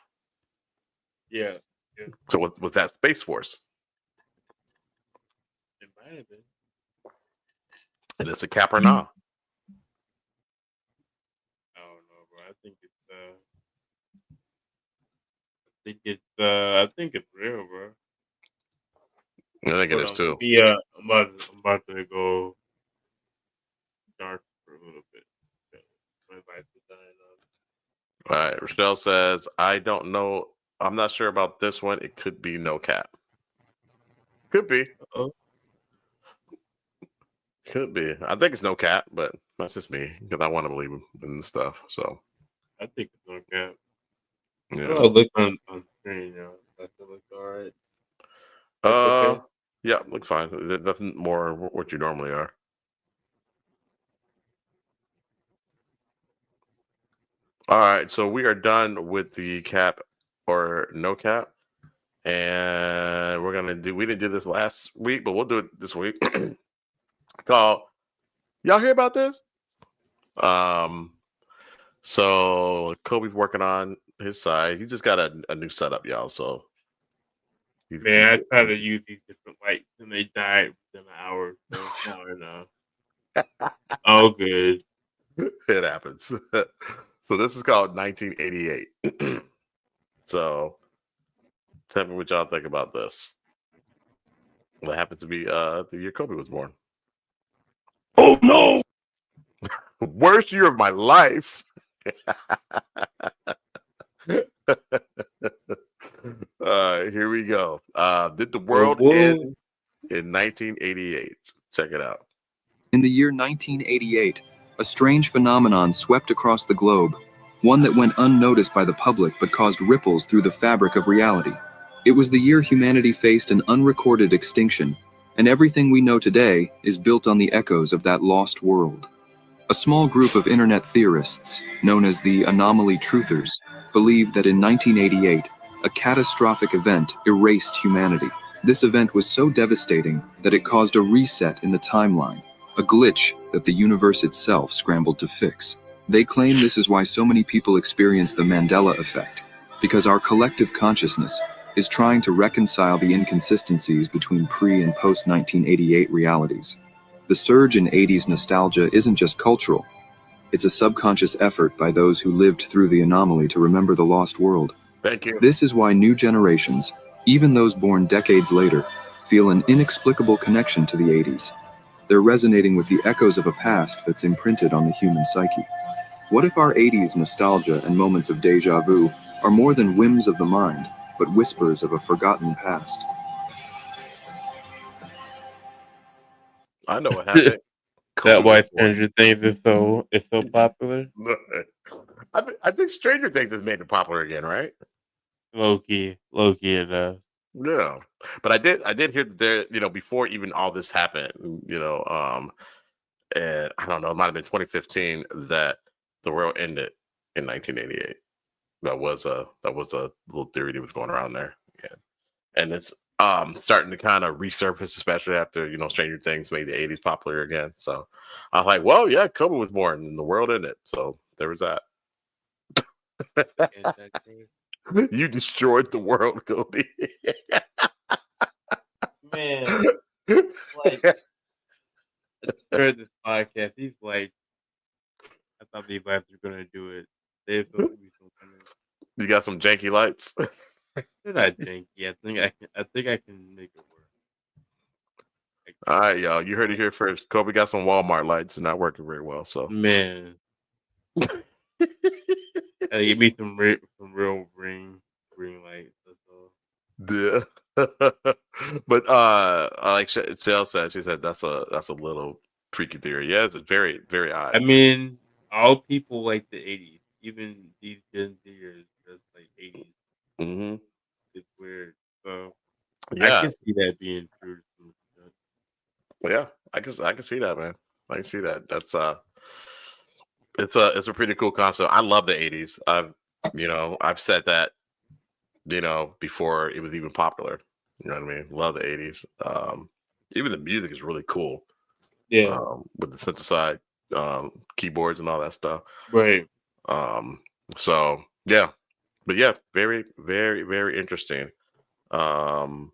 Yeah. So was that Space Force? It might have been. And it's a cap or not? I don't know, bro. I think it's real, bro. I think it is too. Yeah, I'm about to go dark for a little bit. My life is dying on. All right. Rochelle says, I don't know. I'm not sure about this one. It could be no cap. Could be. Could be. I think it's no cap, but that's just me because I want to believe in the stuff. So I think it's no cap. yeah. I'll look on screen now. That looks all right. Okay. Yeah, looks fine. Nothing more what you normally are. All right, so we are done with the cap or no cap, and we're gonna do. We didn't do this last week, but we'll do it this week. Called. Y'all hear about this? So Kobe's working on his side. He just got a new setup, y'all. So man, I try to use these different lights, and they died within an hour. So now I know. Oh, good. It happens. So this is called 1988. So tell me what y'all think about this. That happens to be the year Kobe was born. Oh no! Worst year of my life. Here we go. Did the world end in 1988? Check it out. In the year 1988, a strange phenomenon swept across the globe, one that went unnoticed by the public but caused ripples through the fabric of reality. It was the year humanity faced an unrecorded extinction, and everything we know today is built on the echoes of that lost world. A small group of internet theorists, known as the Anomaly Truthers, believe that in 1988, a catastrophic event erased humanity. This event was so devastating that it caused a reset in the timeline, a glitch that the universe itself scrambled to fix. They claim this is why so many people experience the Mandela effect, because our collective consciousness is trying to reconcile the inconsistencies between pre- and post-1988 realities. The surge in 80s nostalgia isn't just cultural. It's a subconscious effort by those who lived through the anomaly to remember the lost world. Thank you. This is why new generations, even those born decades later, feel an inexplicable connection to the 80s. They're resonating with the echoes of a past that's imprinted on the human psyche. What if our 80s nostalgia and moments of deja vu are more than whims of the mind, but whispers of a forgotten past? I know what happened. That why Stranger Things is so popular. I think Stranger Things has made it popular again, right? Low key enough. Yeah, but I did hear that there, before even all this happened, and I don't know, it might have been 2015 that the world ended in 1988. That was a little theory that was going around there, and it's starting to kind of resurface, especially after Stranger Things made the 80s popular again. So I was like, well, yeah, Kobe was born and the world ended. So there was that. You destroyed the world, Cody. Man, like during this podcast, he's like, I thought these lights were gonna do it. They're supposed to be something. You got some janky lights. They're not janky. I think I can make it work. All right, y'all. You heard it here first. Kobe got some Walmart lights. They're not working very well. So Man, give me some real green lights. That's all. yeah. But like Shell said, she said that's a little freaky theory. Yeah, it's very, very odd. I mean, all people like the 80s. Even these Gen Zers just like 80s. Mm-hmm. It's weird. So Yeah. I can see that being true. Yeah, I can see that, man. I can see that. That's it's a pretty cool concept. I love the 80s. I've said that, before it was even popular. You know what I mean? Love the 80s. Even the music is really cool. Yeah. With the synthesized keyboards and all that stuff. Right. So yeah. But yeah, very, very, very interesting. And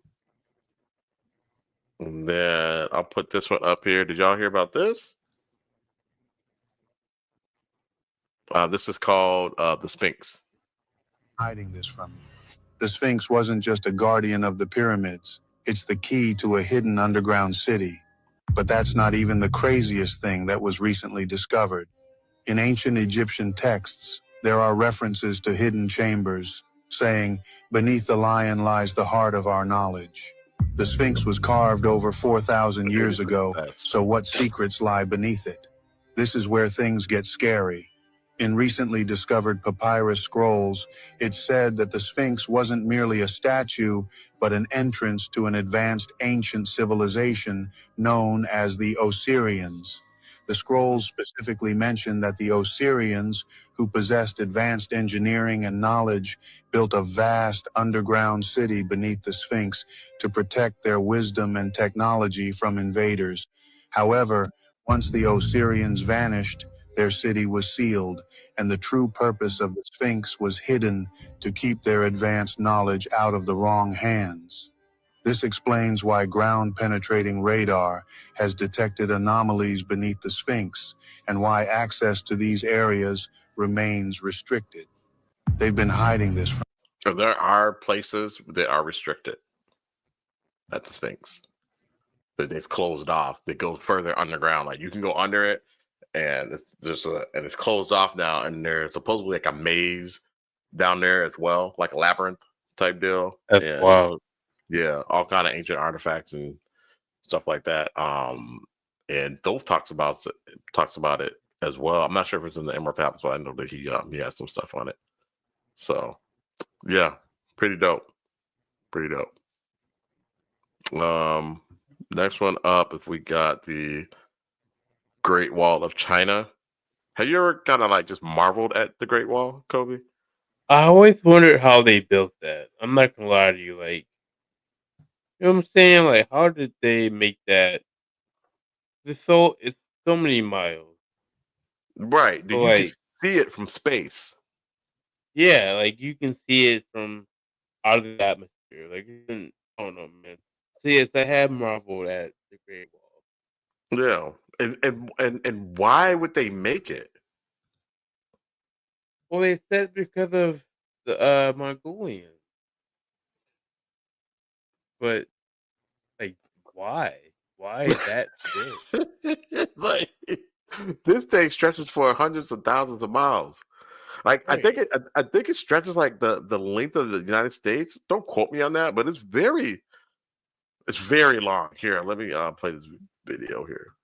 then I'll put this one up here. Did y'all hear about this? This is called the Sphinx. Hiding this from you. The Sphinx wasn't just a guardian of the pyramids. It's the key to a hidden underground city. But that's not even the craziest thing that was recently discovered. In ancient Egyptian texts, there are references to hidden chambers, saying, "Beneath the lion lies the heart of our knowledge." The Sphinx was carved over 4,000 years ago, so what secrets lie beneath it? This is where things get scary. In recently discovered papyrus scrolls, it's said that the Sphinx wasn't merely a statue, but an entrance to an advanced ancient civilization known as the Osirians. The scrolls specifically mention that the Osirians, who possessed advanced engineering and knowledge, built a vast underground city beneath the Sphinx to protect their wisdom and technology from invaders. However, once the Osirians vanished, their city was sealed, and the true purpose of the Sphinx was hidden to keep their advanced knowledge out of the wrong hands. This explains why ground-penetrating radar has detected anomalies beneath the Sphinx and why access to these areas remains restricted. They've been hiding this from... So there are places that are restricted at the Sphinx that they've closed off. That go further underground. Like you can go under it, and it's closed off now. And there's supposedly like a maze down there as well, like a labyrinth type deal. That's wild. Yeah, all kind of ancient artifacts and stuff like that. And Dolph talks about it as well. I'm not sure if it's in the Emerald Palace, but I know that he has some stuff on it. So yeah, pretty dope. Pretty dope. Next one up, if we got the Great Wall of China. Have you ever kind of like just marveled at the Great Wall, Kobe? I always wondered how they built that. I'm not gonna lie to you, like, you know what I'm saying? Like, how did they make that? It's so many miles. Right. So, You like, can see it from space. yeah, like you can see it from out of the atmosphere. Like, I don't know, man. So yes, I have marveled at the Great Wall. Yeah. And why would they make it? Well, they said because of the Mongolians. But like, why? Why is that big? Like this thing stretches for hundreds of thousands of miles. Like Right. I think it stretches like the length of the United States. Don't quote me on that, but it's very long. Here, let me play this video here.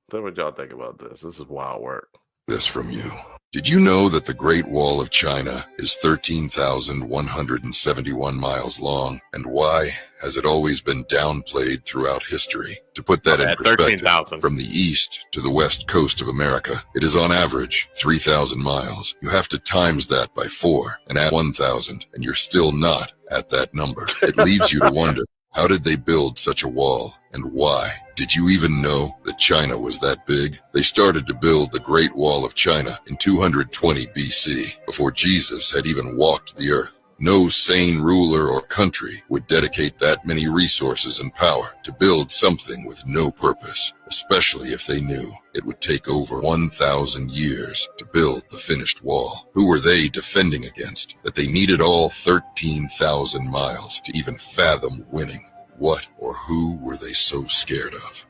Tell me what y'all think about this. This is wild work. This from you. Did you know that the Great Wall of China is 13,171 miles long? And why has it always been downplayed throughout history? To put that in perspective, 13,000. from the east to the west coast of America, it is on average 3,000 miles. You have to times that by 4 and add 1,000, and you're still not at that number. It leaves you to wonder, how did they build such a wall and why? Did you even know that China was that big? They started to build the Great Wall of China in 220 BC, before Jesus had even walked the earth. No sane ruler or country would dedicate that many resources and power to build something with no purpose, especially if they knew it would take over 1,000 years to build the finished wall. Who were they defending against that they needed all 13,000 miles to even fathom winning? What or who were they so scared of?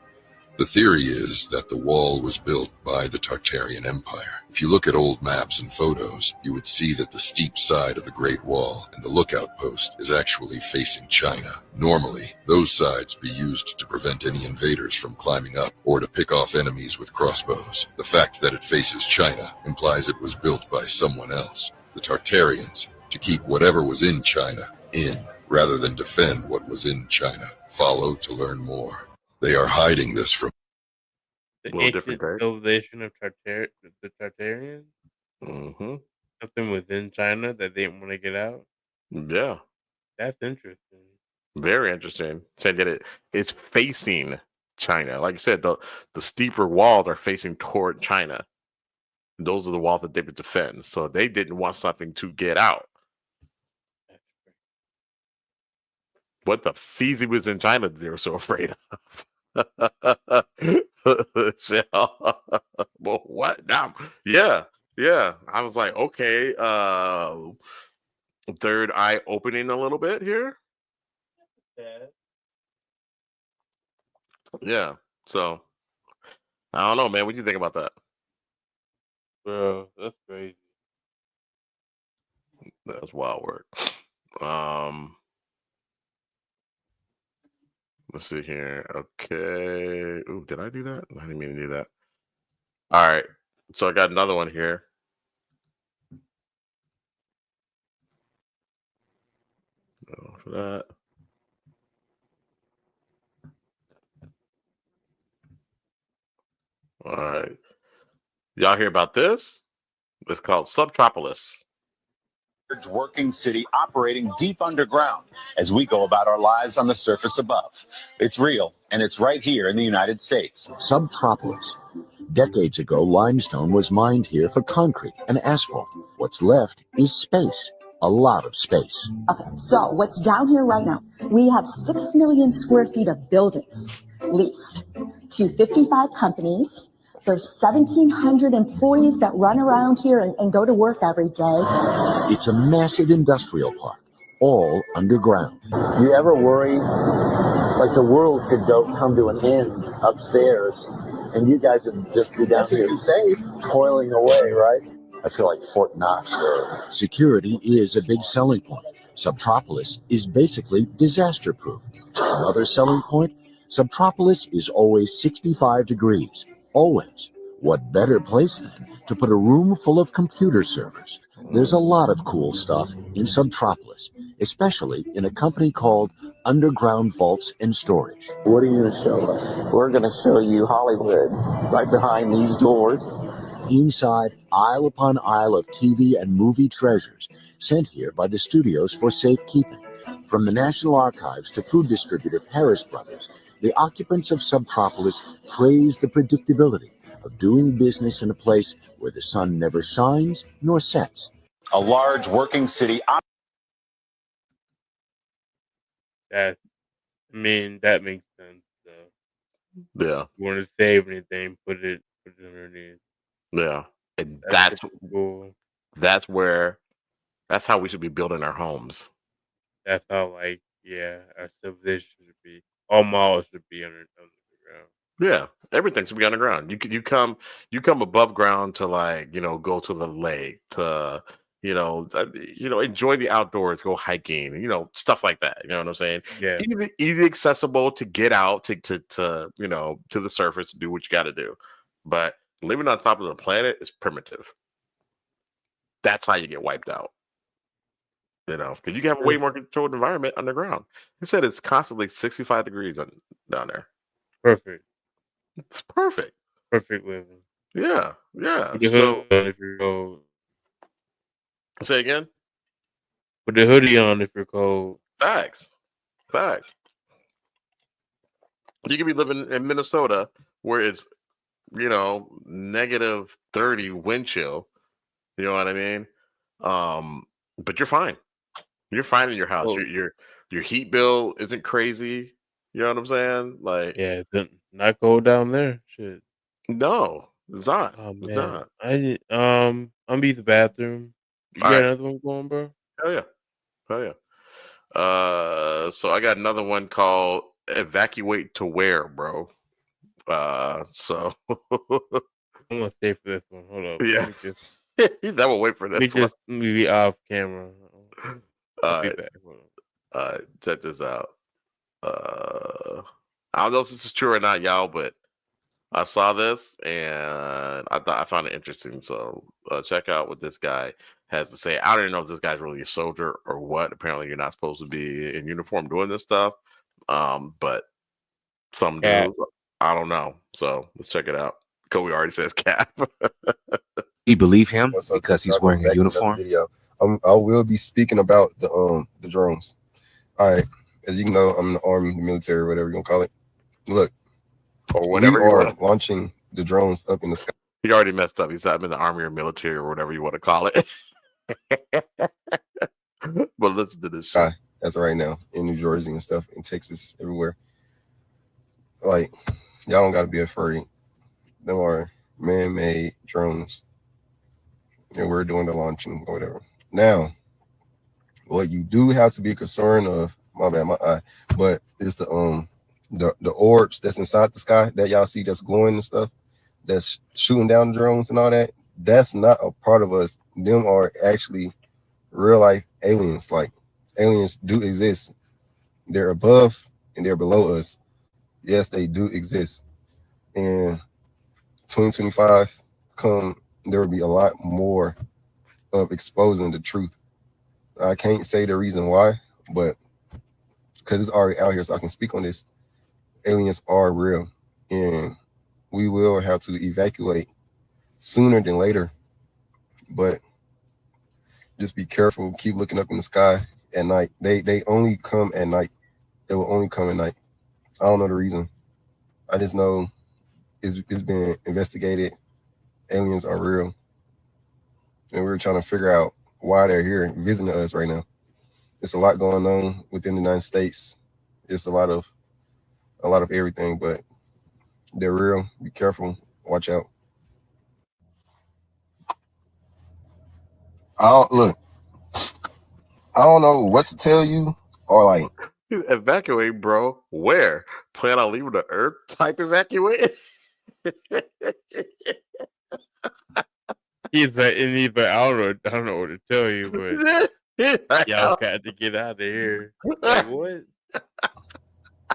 The theory is that the wall was built by the Tartarian Empire. If you look at old maps and photos, you would see that the steep side of the Great Wall and the lookout post is actually facing China. Normally, those sides be used to prevent any invaders from climbing up or to pick off enemies with crossbows. The fact that it faces China implies it was built by someone else, the Tartarians, to keep whatever was in China in, rather than defend what was in China. Follow to learn more. They are hiding this from the Well, ancient different day. civilization of the Tartarians. Mm-hmm. Something within China that they didn't want to get out. Yeah, That's interesting. very interesting. Saying that it's facing China. Like you said, the steeper walls are facing toward China. Those are the walls that they would defend. So they didn't want something to get out. What the feezy was in China that they were so afraid of. Well, what now? Yeah. I was like, okay, third eye opening a little bit here. Yeah. So I don't know, man. What do you think about that? Bro, that's crazy. That's wild work. Let's see here. Okay. Ooh, did I do that? I didn't mean to do that. All right. So I got another one here. For that. All right. Y'all hear about this? It's called Subtropolis. Working city operating deep underground as we go about our lives on the surface above. It's real, and it's right here in the United States. Subtropolis. Decades ago, limestone was mined here for concrete and asphalt. What's left is space. A lot of space. Okay, so what's down here right now? We have 6 million square feet of buildings leased to 55 companies. There's 1,700 employees that run around here and go to work every day. It's a massive industrial park, all underground. You ever worry like the world could come to an end upstairs and you guys would just be down here safe, toiling away, right? I feel like Fort Knox there. Security is a big selling point. Subtropolis is basically disaster-proof. Another selling point, Subtropolis is always 65 degrees. Always. What better place then to put a room full of computer servers? There's a lot of cool stuff in Subtropolis, especially in a company called Underground Vaults and Storage. What are you going to show us? We're going to show you Hollywood right behind these doors. Inside, aisle upon aisle of TV and movie treasures sent here by the studios for safekeeping. From the National Archives to food distributor Harris Brothers, the occupants of Subtropolis praise the predictability of doing business in a place where the sun never shines nor sets. A large working city. That makes sense. So. Yeah. If you want to save anything, put it underneath. Yeah. And that's cool. That's how we should be building our homes. That's how our civilization should be. All malls should be underground. Yeah, everything should be underground. You come above ground to go to the lake, to enjoy the outdoors, go hiking, stuff like that. You know what I'm saying? Yeah. Easy accessible to get out to the surface, do what you got to do. But living on top of the planet is primitive. That's how you get wiped out. Because you can have a way more controlled environment underground. He said it's constantly 65 degrees down there. Perfect. It's perfect. Perfect living. Yeah. Put the So hoodie on if you're cold. Say again? Put the hoodie on if you're cold. Facts. You could be living in Minnesota where it's, negative 30 wind chill. You know what I mean? But you're fine. You're fine in your house. Oh. Your heat bill isn't crazy. You know what I'm saying? Like, Yeah, it's not cold down there. Shit. no, it's not. Oh It's man, not. I'm gonna be the bathroom. You All got right. another one going, bro? Hell yeah. Hell yeah. So I got another one called Evacuate to Where, bro. So I'm gonna stay for this one. Hold up. yeah. That will wait for Let me this one. just be off camera. I'll be Alright. back. Hold on. Check this out. I don't know if this is true or not, y'all, but I saw this and I found it interesting. So check out what this guy has to say. I don't even know if this guy's really a soldier or what. Apparently, you're not supposed to be in uniform doing this stuff. But some do. I don't know. So let's check it out. Kobe already says cap. You believe him because he's wearing a uniform? Video. I will be speaking about the drones. All right, as you know, I'm in the army, the military, whatever you're gonna call it. Look, or whatever we are launching the drones up in the sky. He already messed up. He said I'm in the army or military or whatever you want to call it. But listen to this shit. As of right now, in New Jersey and stuff, in Texas, everywhere. Like, y'all don't gotta be afraid. There are man-made drones, and we're doing the launching or whatever. Now, what you do have to be concerned of, my bad, my eye, but it's the orbs that's inside the sky that y'all see that's glowing and stuff, that's shooting down the drones and all that. That's not a part of us. Them are actually real life aliens. Like, aliens do exist. They're above and they're below us. Yes, they do exist. And 2025 there will be a lot more of exposing the truth. I can't say the reason why, but because it's already out here, so I can speak on this. Aliens are real, and we will have to evacuate sooner than later. But just be careful. Keep looking up in the sky at night. They only come at night. They will only come at night. I don't know the reason. I just know it's been investigated. Aliens are real, and we're trying to figure out why they're here visiting us right now. It's a lot going on within the United States. It's a lot of everything, but they're real. Be careful. Watch out. I don't know what to tell you, or like evacuate, bro. Where? Plan on leaving the earth type evacuate? He's like, I don't know what to tell you, but y'all got to get out of here. Like, what?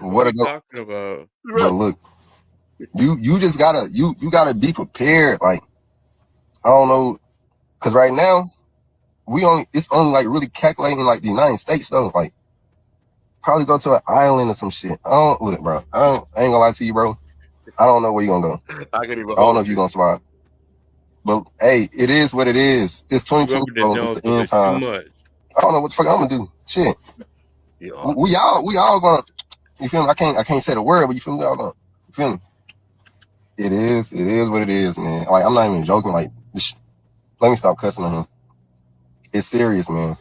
What are you talking about? But look, you just gotta be prepared. Like, I don't know, because right now it's only like really calculating like the United States though. Like, probably go to an island or some shit. Look, bro. I ain't gonna lie to you, bro. I don't know where you gonna go. I don't know if you're gonna survive. But hey, it is what it is. It's 2020. It's the end times. I don't know what the fuck I'm gonna do. Shit. We all gonna. You feel me? I can't say the word, but you feel me? We all gonna. You feel me? It is what it is, man. Like, I'm not even joking. Like, let me stop cussing on him. It's serious, man.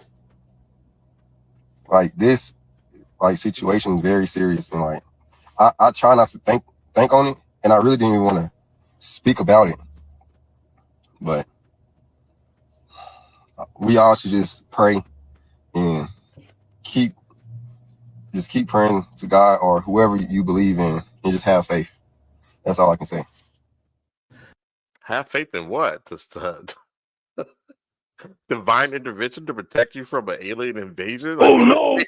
Like, this, like, situation is very serious, and like, I try not to think on it, and I really didn't even want to speak about it. But we all should just pray and keep praying to God or whoever you believe in, and just have faith. That's all I can say. Have faith in what? Just divine intervention to protect you from an alien invasion? Like, no!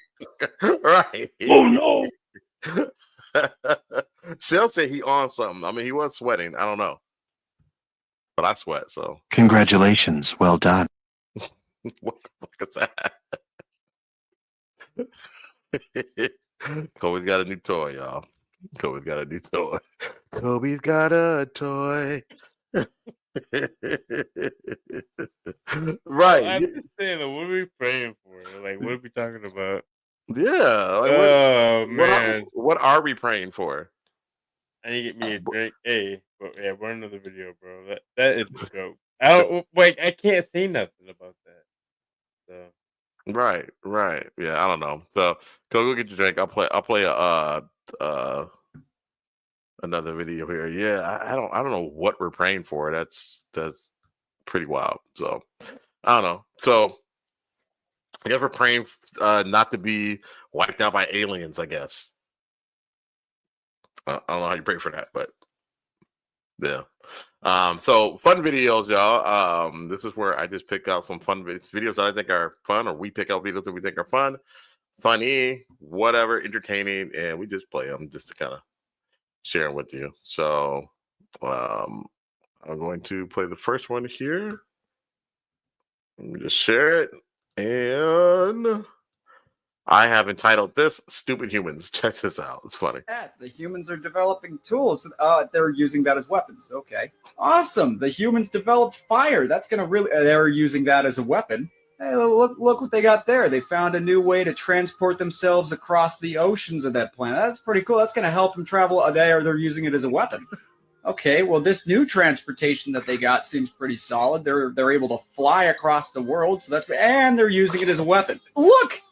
Right. Oh no! Shell said he on something. I mean, he was sweating. I don't know. But I sweat, so. Congratulations. Well done. What the fuck is that? Kobe's got a new toy, y'all. Kobe's got a new toy. Kobe's got a toy. Right. I understand. What are we praying for? Like, what are we talking about? Yeah. Like, oh, man. What are we praying for? I need to get me a drink. Hey, but yeah, run another video, bro. That is a joke. I don't wait. I can't say nothing about that. So Right. Yeah, I don't know. So go get your drink. I'll play another video here. Yeah, I don't know what we're praying for. That's pretty wild. So I don't know. So I guess we're praying not to be wiped out by aliens. I guess I don't know how you pray for that, but yeah. So fun videos, y'all. This is where I just pick out some fun videos that I think are fun, or we pick out videos that we think are fun, funny, whatever, entertaining, and we just play them just to kind of share them with you. So I'm going to play the first one here. Let me just share it. And I have entitled this Stupid Humans. Check this out. It's funny. The humans are developing tools. They're using that as weapons. Okay. Awesome. The humans developed fire. That's going to really... they're using that as a weapon. Hey, look what they got there. They found a new way to transport themselves across the oceans of that planet. That's pretty cool. That's going to help them travel. They're using it as a weapon. Okay, well, this new transportation that they got seems pretty solid. They're able to fly across the world, so and they're using it as a weapon. Look,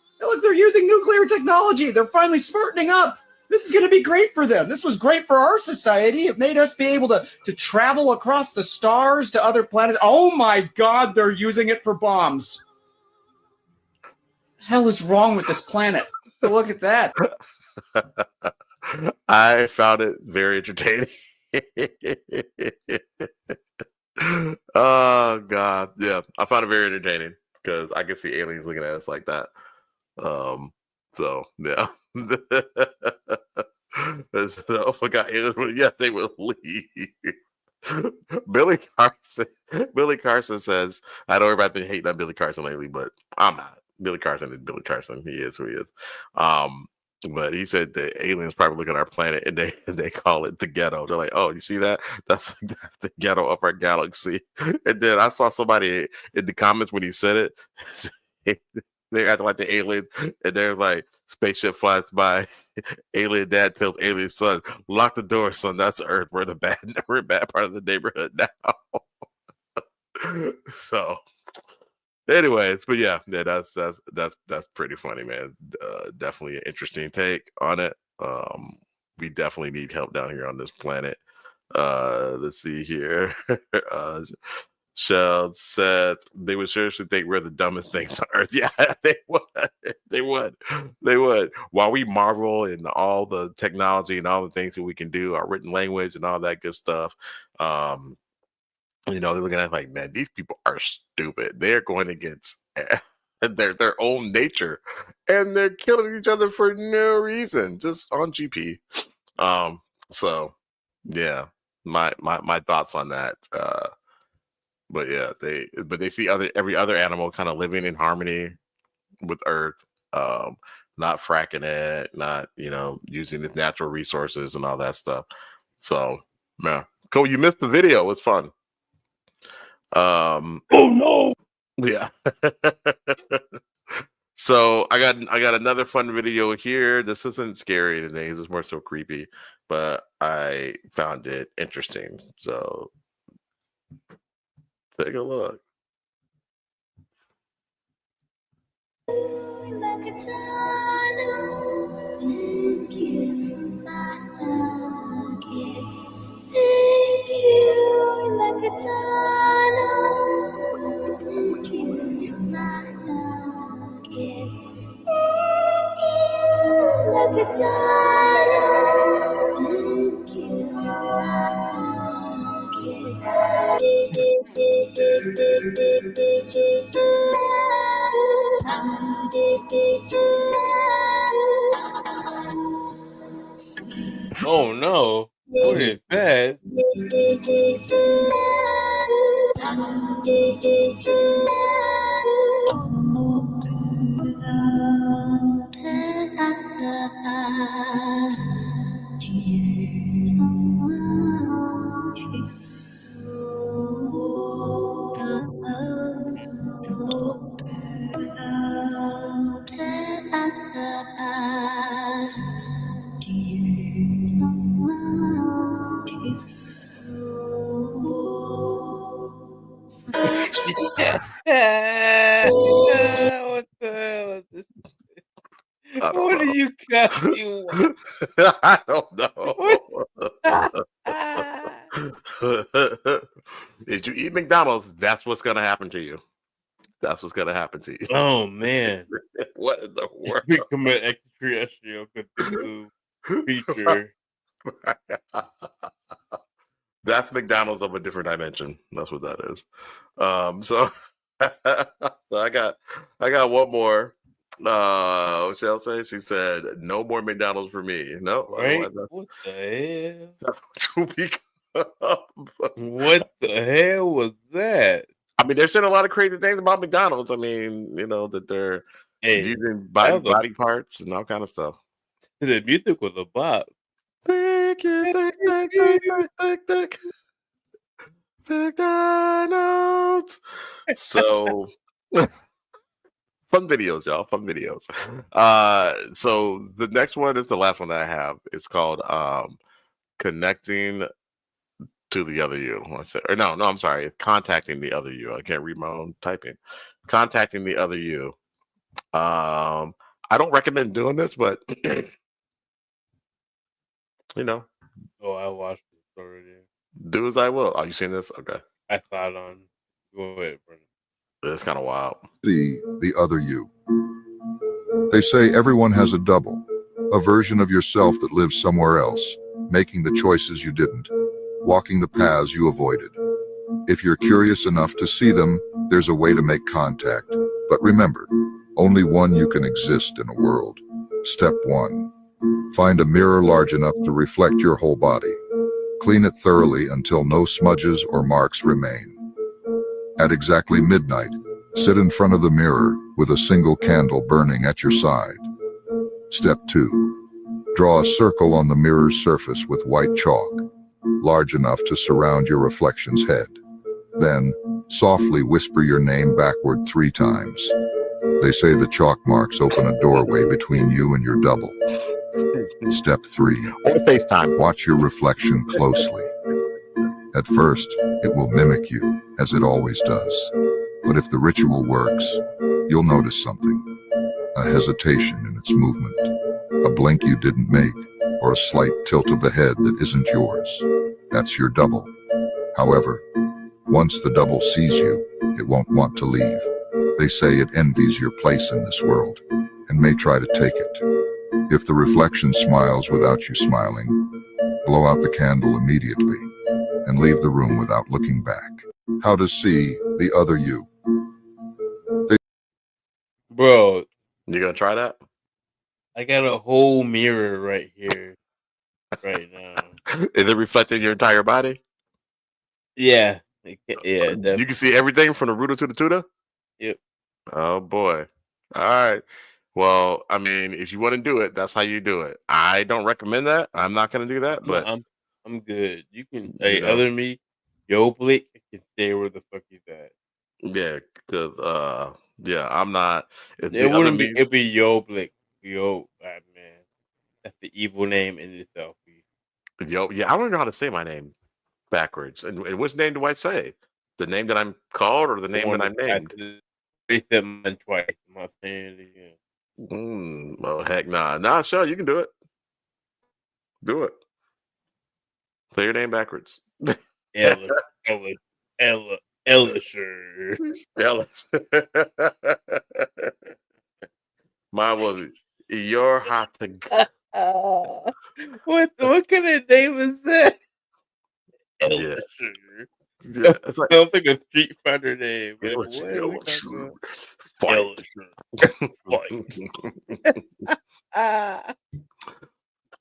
they're using nuclear technology. They're finally smartening up. This is going to be great for them. This was great for our society. It made us be able to travel across the stars to other planets. Oh my God, they're using it for bombs. The hell is wrong with this planet? Look at that. I found it very entertaining. Oh God, yeah, I found it very entertaining because I can see aliens looking at us like that. So yeah. Oh my God, aliens, yeah, they will leave. Billy Carson says, I know everybody's been hating on Billy Carson lately, but I'm not. Billy Carson is Billy Carson. He is who he is. But he said the aliens probably look at our planet and they call it the ghetto. They're like, oh, you see that? That's the ghetto of our galaxy. And then I saw somebody in the comments when he said it, they acting like the alien, and they're like, spaceship flies by, alien dad tells alien son, lock the door, son. That's Earth. We're a bad part of the neighborhood now. So. Anyways, but yeah, that's pretty funny, man. Definitely an interesting take on it. We definitely need help down here on this planet. Let's see here. Shell said they would seriously think we're the dumbest things on Earth. Yeah, they would. While we marvel in all the technology and all the things that we can do, our written language and all that good stuff. They're looking at it like, man, these people are stupid. They're going against their own nature, and they're killing each other for no reason, just on GP. So yeah, my thoughts on that. But yeah, they see every other animal kind of living in harmony with Earth, not fracking it, not using its natural resources and all that stuff. So yeah, cool. You missed the video. It was fun. Oh no! Yeah. So I got another fun video here. This isn't scary today. This is more so creepy, but I found it interesting. So take a look. Thank you, my nuggets. Thank you, McDonald's. Thank you, my nuggets. Thank you, McDonald's. Thank you, my nuggets. oh no, what is that? I don't know. If you eat McDonald's, that's what's gonna happen to you. That's what's gonna happen to you. Oh man. What in the world? Become an extraterrestrial Cthulhu creature. That's McDonald's of a different dimension. That's what that is. So, so I got one more. What shall I say? She said, "No more McDonald's for me." No, Right? What the hell? What the hell was that? I mean, they're saying a lot of crazy things about McDonald's. I mean, that they're using body parts and all kind of stuff. The music was a bop. Thank you. McDonald's. So fun videos, y'all. Fun videos. So the next one is the last one that I have. It's called Connecting to the Other You. I'm sorry. It's Contacting the Other You. I can't read my own typing. Contacting the Other You. I don't recommend doing this, but Oh, I watched this already. Do as I will. Oh, you seen this? Okay. I saw it on. Go ahead, Brendan. It's kind of wild. See the other you. They say everyone has a double, a version of yourself that lives somewhere else, making the choices you didn't, walking the paths you avoided. If you're curious enough to see them, there's a way to make contact. But remember, only one you can exist in a world. Step 1. Find a mirror large enough to reflect your whole body. Clean it thoroughly until no smudges or marks remain. At exactly midnight, sit in front of the mirror with a single candle burning at your side. Step 2. Draw a circle on the mirror's surface with white chalk, large enough to surround your reflection's head. Then, softly whisper your name backward 3 times. They say the chalk marks open a doorway between you and your double. Step 3. FaceTime. Watch your reflection closely. At first, it will mimic you, as it always does. But if the ritual works, you'll notice something. A hesitation in its movement, a blink you didn't make, or a slight tilt of the head that isn't yours. That's your double. However, once the double sees you, it won't want to leave. They say it envies your place in this world, and may try to take it. If the reflection smiles without you smiling, blow out the candle immediately, and leave the room without looking back. How to see the other you. Bro, you gonna try that? I got a whole mirror right here, right now. Is it reflecting your entire body? Yeah, yeah. You can see everything from the rooter to the tutor? Yep. Oh boy. All right. Well, I mean, if you want to do it, that's how you do it. I don't recommend that. I'm not going to do that, but I'm good. You can. Hey, other than me, Yo Blick can stay where the fuck he's at. Yeah, because yeah, I'm not. It wouldn't be. It'd be Yo Blick. Yo, man, that's the evil name in itself. Yo, yeah, I don't know how to say my name backwards. And which name do I say? The name that I'm called, or the name that I'm named? I said mine twice. I'm not saying it again. Oh heck, nah, sure, you can do it. Do it. Say your name backwards. Elisher. Mine was your hot to go. What kind of name is that? Yeah. Yeah, it's like, sounds like a Street Fighter name. Like,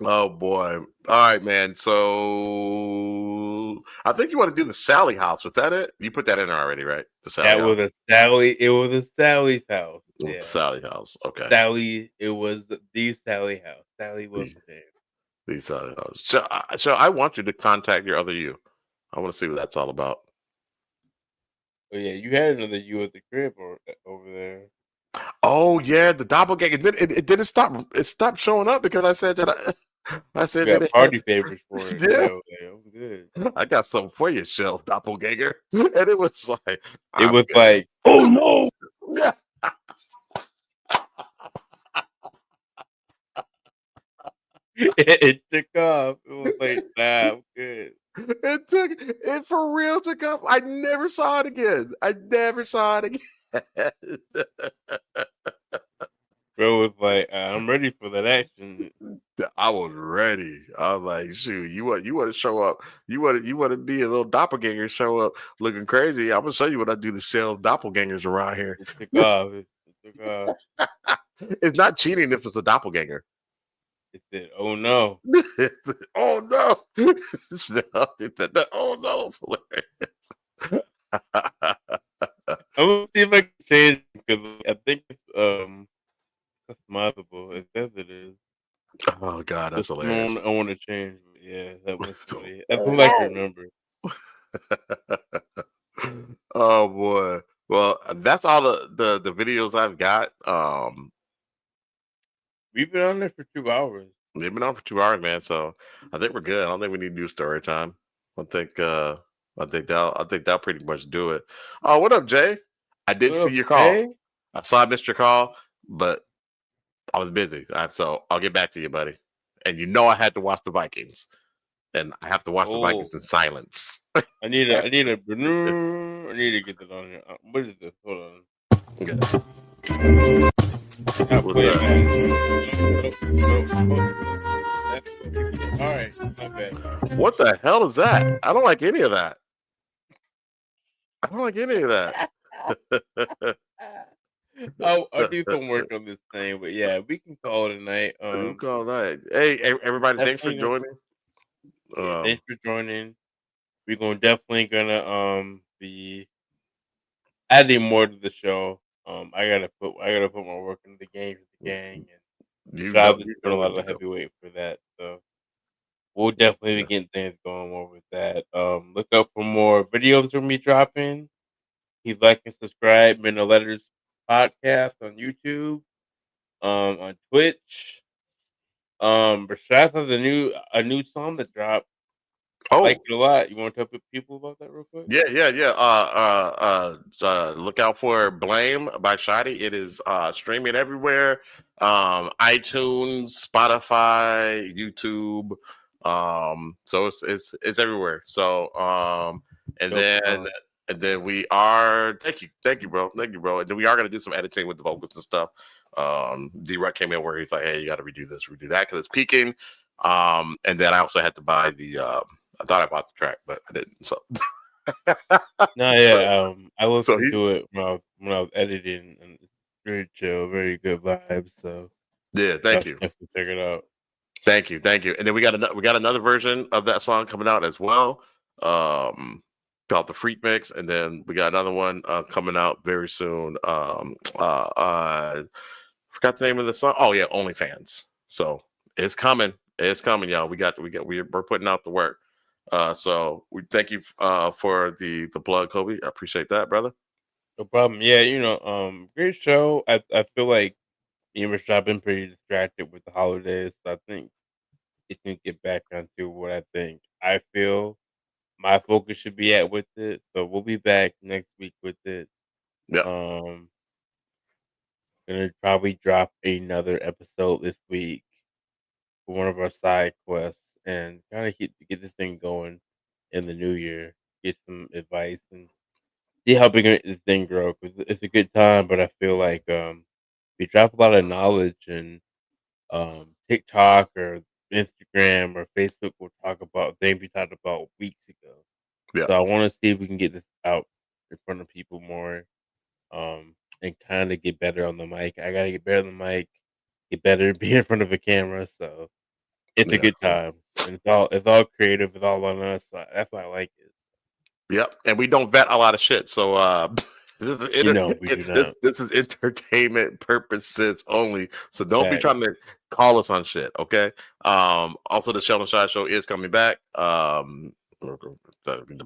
Oh boy. All right, man. So I think you want to do the Sally house. Was that it? You put that in already, right? The Sally that house. was a Sally. It was a Sally's house. Yeah. The Sally house. Okay. Sally. It was the Sally house. Sally was the name. The Sally house. So I want you to contact your other you. I want to see what that's all about. Oh yeah, you had another you at the crib over there. Oh yeah, the doppelganger. It didn't stop. It stopped showing up because I said that. I said you got that party favors for it. Yeah, it was good. I got something for you, Shell doppelganger, and it was like, like, oh no. Yeah. It took off. It was like, nah, I'm good. It for real took off. I never saw it again. I never saw it again. Bro was like, I'm ready for that action. I was ready. I was like, shoot, you want to show up? You want to be a little doppelganger, show up looking crazy? I'm gonna show you what I do to sell doppelgangers around here. It took off. It took off. It's not cheating if it's a doppelganger. It said, "Oh no, oh no, oh no, it's hilarious." I'm gonna see if I can change it because I think it's customizable. It says it is. Oh god, that's hilarious. I want to change, but yeah, that was funny. That's all I can remember. Oh boy. Well, that's all the videos I've got. We've been on there for 2 hours. They've been on for 2 hours, man. So I think we're good. I don't think we need to do story time. I think that'll pretty much do it. Oh, what up, Jay? I did see your call. Jay? I saw I missed your call, but I was busy. So I'll get back to you, buddy. And you know I had to watch the Vikings. And I have to watch the Vikings in silence. I need to get that on here. What is this? Hold on. Yes. All right, not bad. What the hell is that? I don't like any of that. I don't like any of that. I'll do some work on this thing, but yeah, we can call it a night. We can call it a night. Hey, everybody, thanks for joining. Thanks for joining. We're definitely gonna be adding more to the show. I gotta put more work into the game with the gang, and Travis put a lot of heavyweight for that. So we'll definitely be getting things going more with that. Look out for more videos from me dropping. Please like and subscribe. Middle Letters Podcast on YouTube, on Twitch. Rashad has a new song that dropped. I like it a lot. You want to tell people about that real quick? Yeah. Look out for "Blame" by Shotty. It is streaming everywhere. iTunes, Spotify, YouTube. So it's everywhere. So and then we are thank you, bro. And then we are gonna do some editing with the vocals and stuff. D-Ruck came in where he's like, hey, you gotta redo this, redo that because it's peaking. And then I also had to buy the I thought I bought the track, but I didn't. So no, yeah. I listened to it when I was editing, and it's very chill, very good vibes. So yeah, thank you. Check it out. Thank you. And then we got another version of that song coming out as well, called the Freak Mix, and then we got another one coming out very soon. Forgot the name of the song. Oh yeah, OnlyFans. So it's coming. It's coming, y'all. We're putting out the work. So we thank you for the plug, Kobe. I appreciate that, brother. No problem. Yeah, great show. I feel like me and Rashad been pretty distracted with the holidays. So I think it's gonna get back onto what I think I feel my focus should be at with it. So we'll be back next week with it. Yeah. Gonna probably drop another episode this week for one of our side quests and kind of get this thing going in the new year. Get some advice and see how big this thing grow because it's a good time. But I feel like we drop a lot of knowledge and TikTok or Instagram or Facebook will talk about things we talked about weeks ago. Yeah. So I want to see if we can get this out in front of people more, and kind of get better on the mic. I gotta get better on the mic, get better, be in front of a camera. So it's a good time. And it's all creative. It's all on us. So that's why I like it. Yep, and we don't vet a lot of shit. So we do not. This is entertainment purposes only. So don't be trying to call us on shit. Okay. Also, the Sheldon Shy Show is coming back. The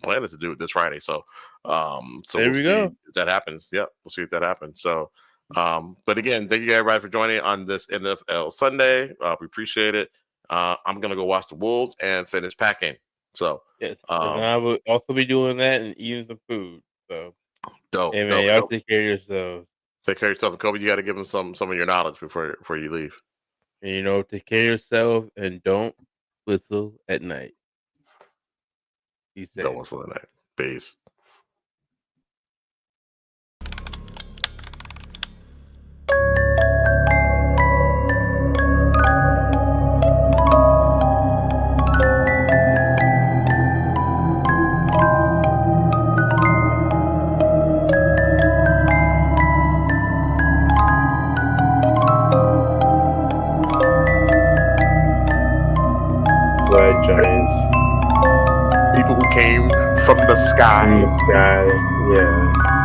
plan is to do it this Friday. So there we go. If that happens. Yep, we'll see if that happens. So, but again, thank you everybody for joining on this NFL Sunday. We appreciate it. I'm gonna go watch the Wolves and finish packing. So yes, and I will also be doing that and eating some food. So dope. Hey man, y'all take care of yourselves. Take care of yourself, and Kobe. You got to give them some of your knowledge before you leave. And, take care of yourself and don't whistle at night. He said. Don't whistle at night. Peace. Giants. People who came from the sky. Yeah.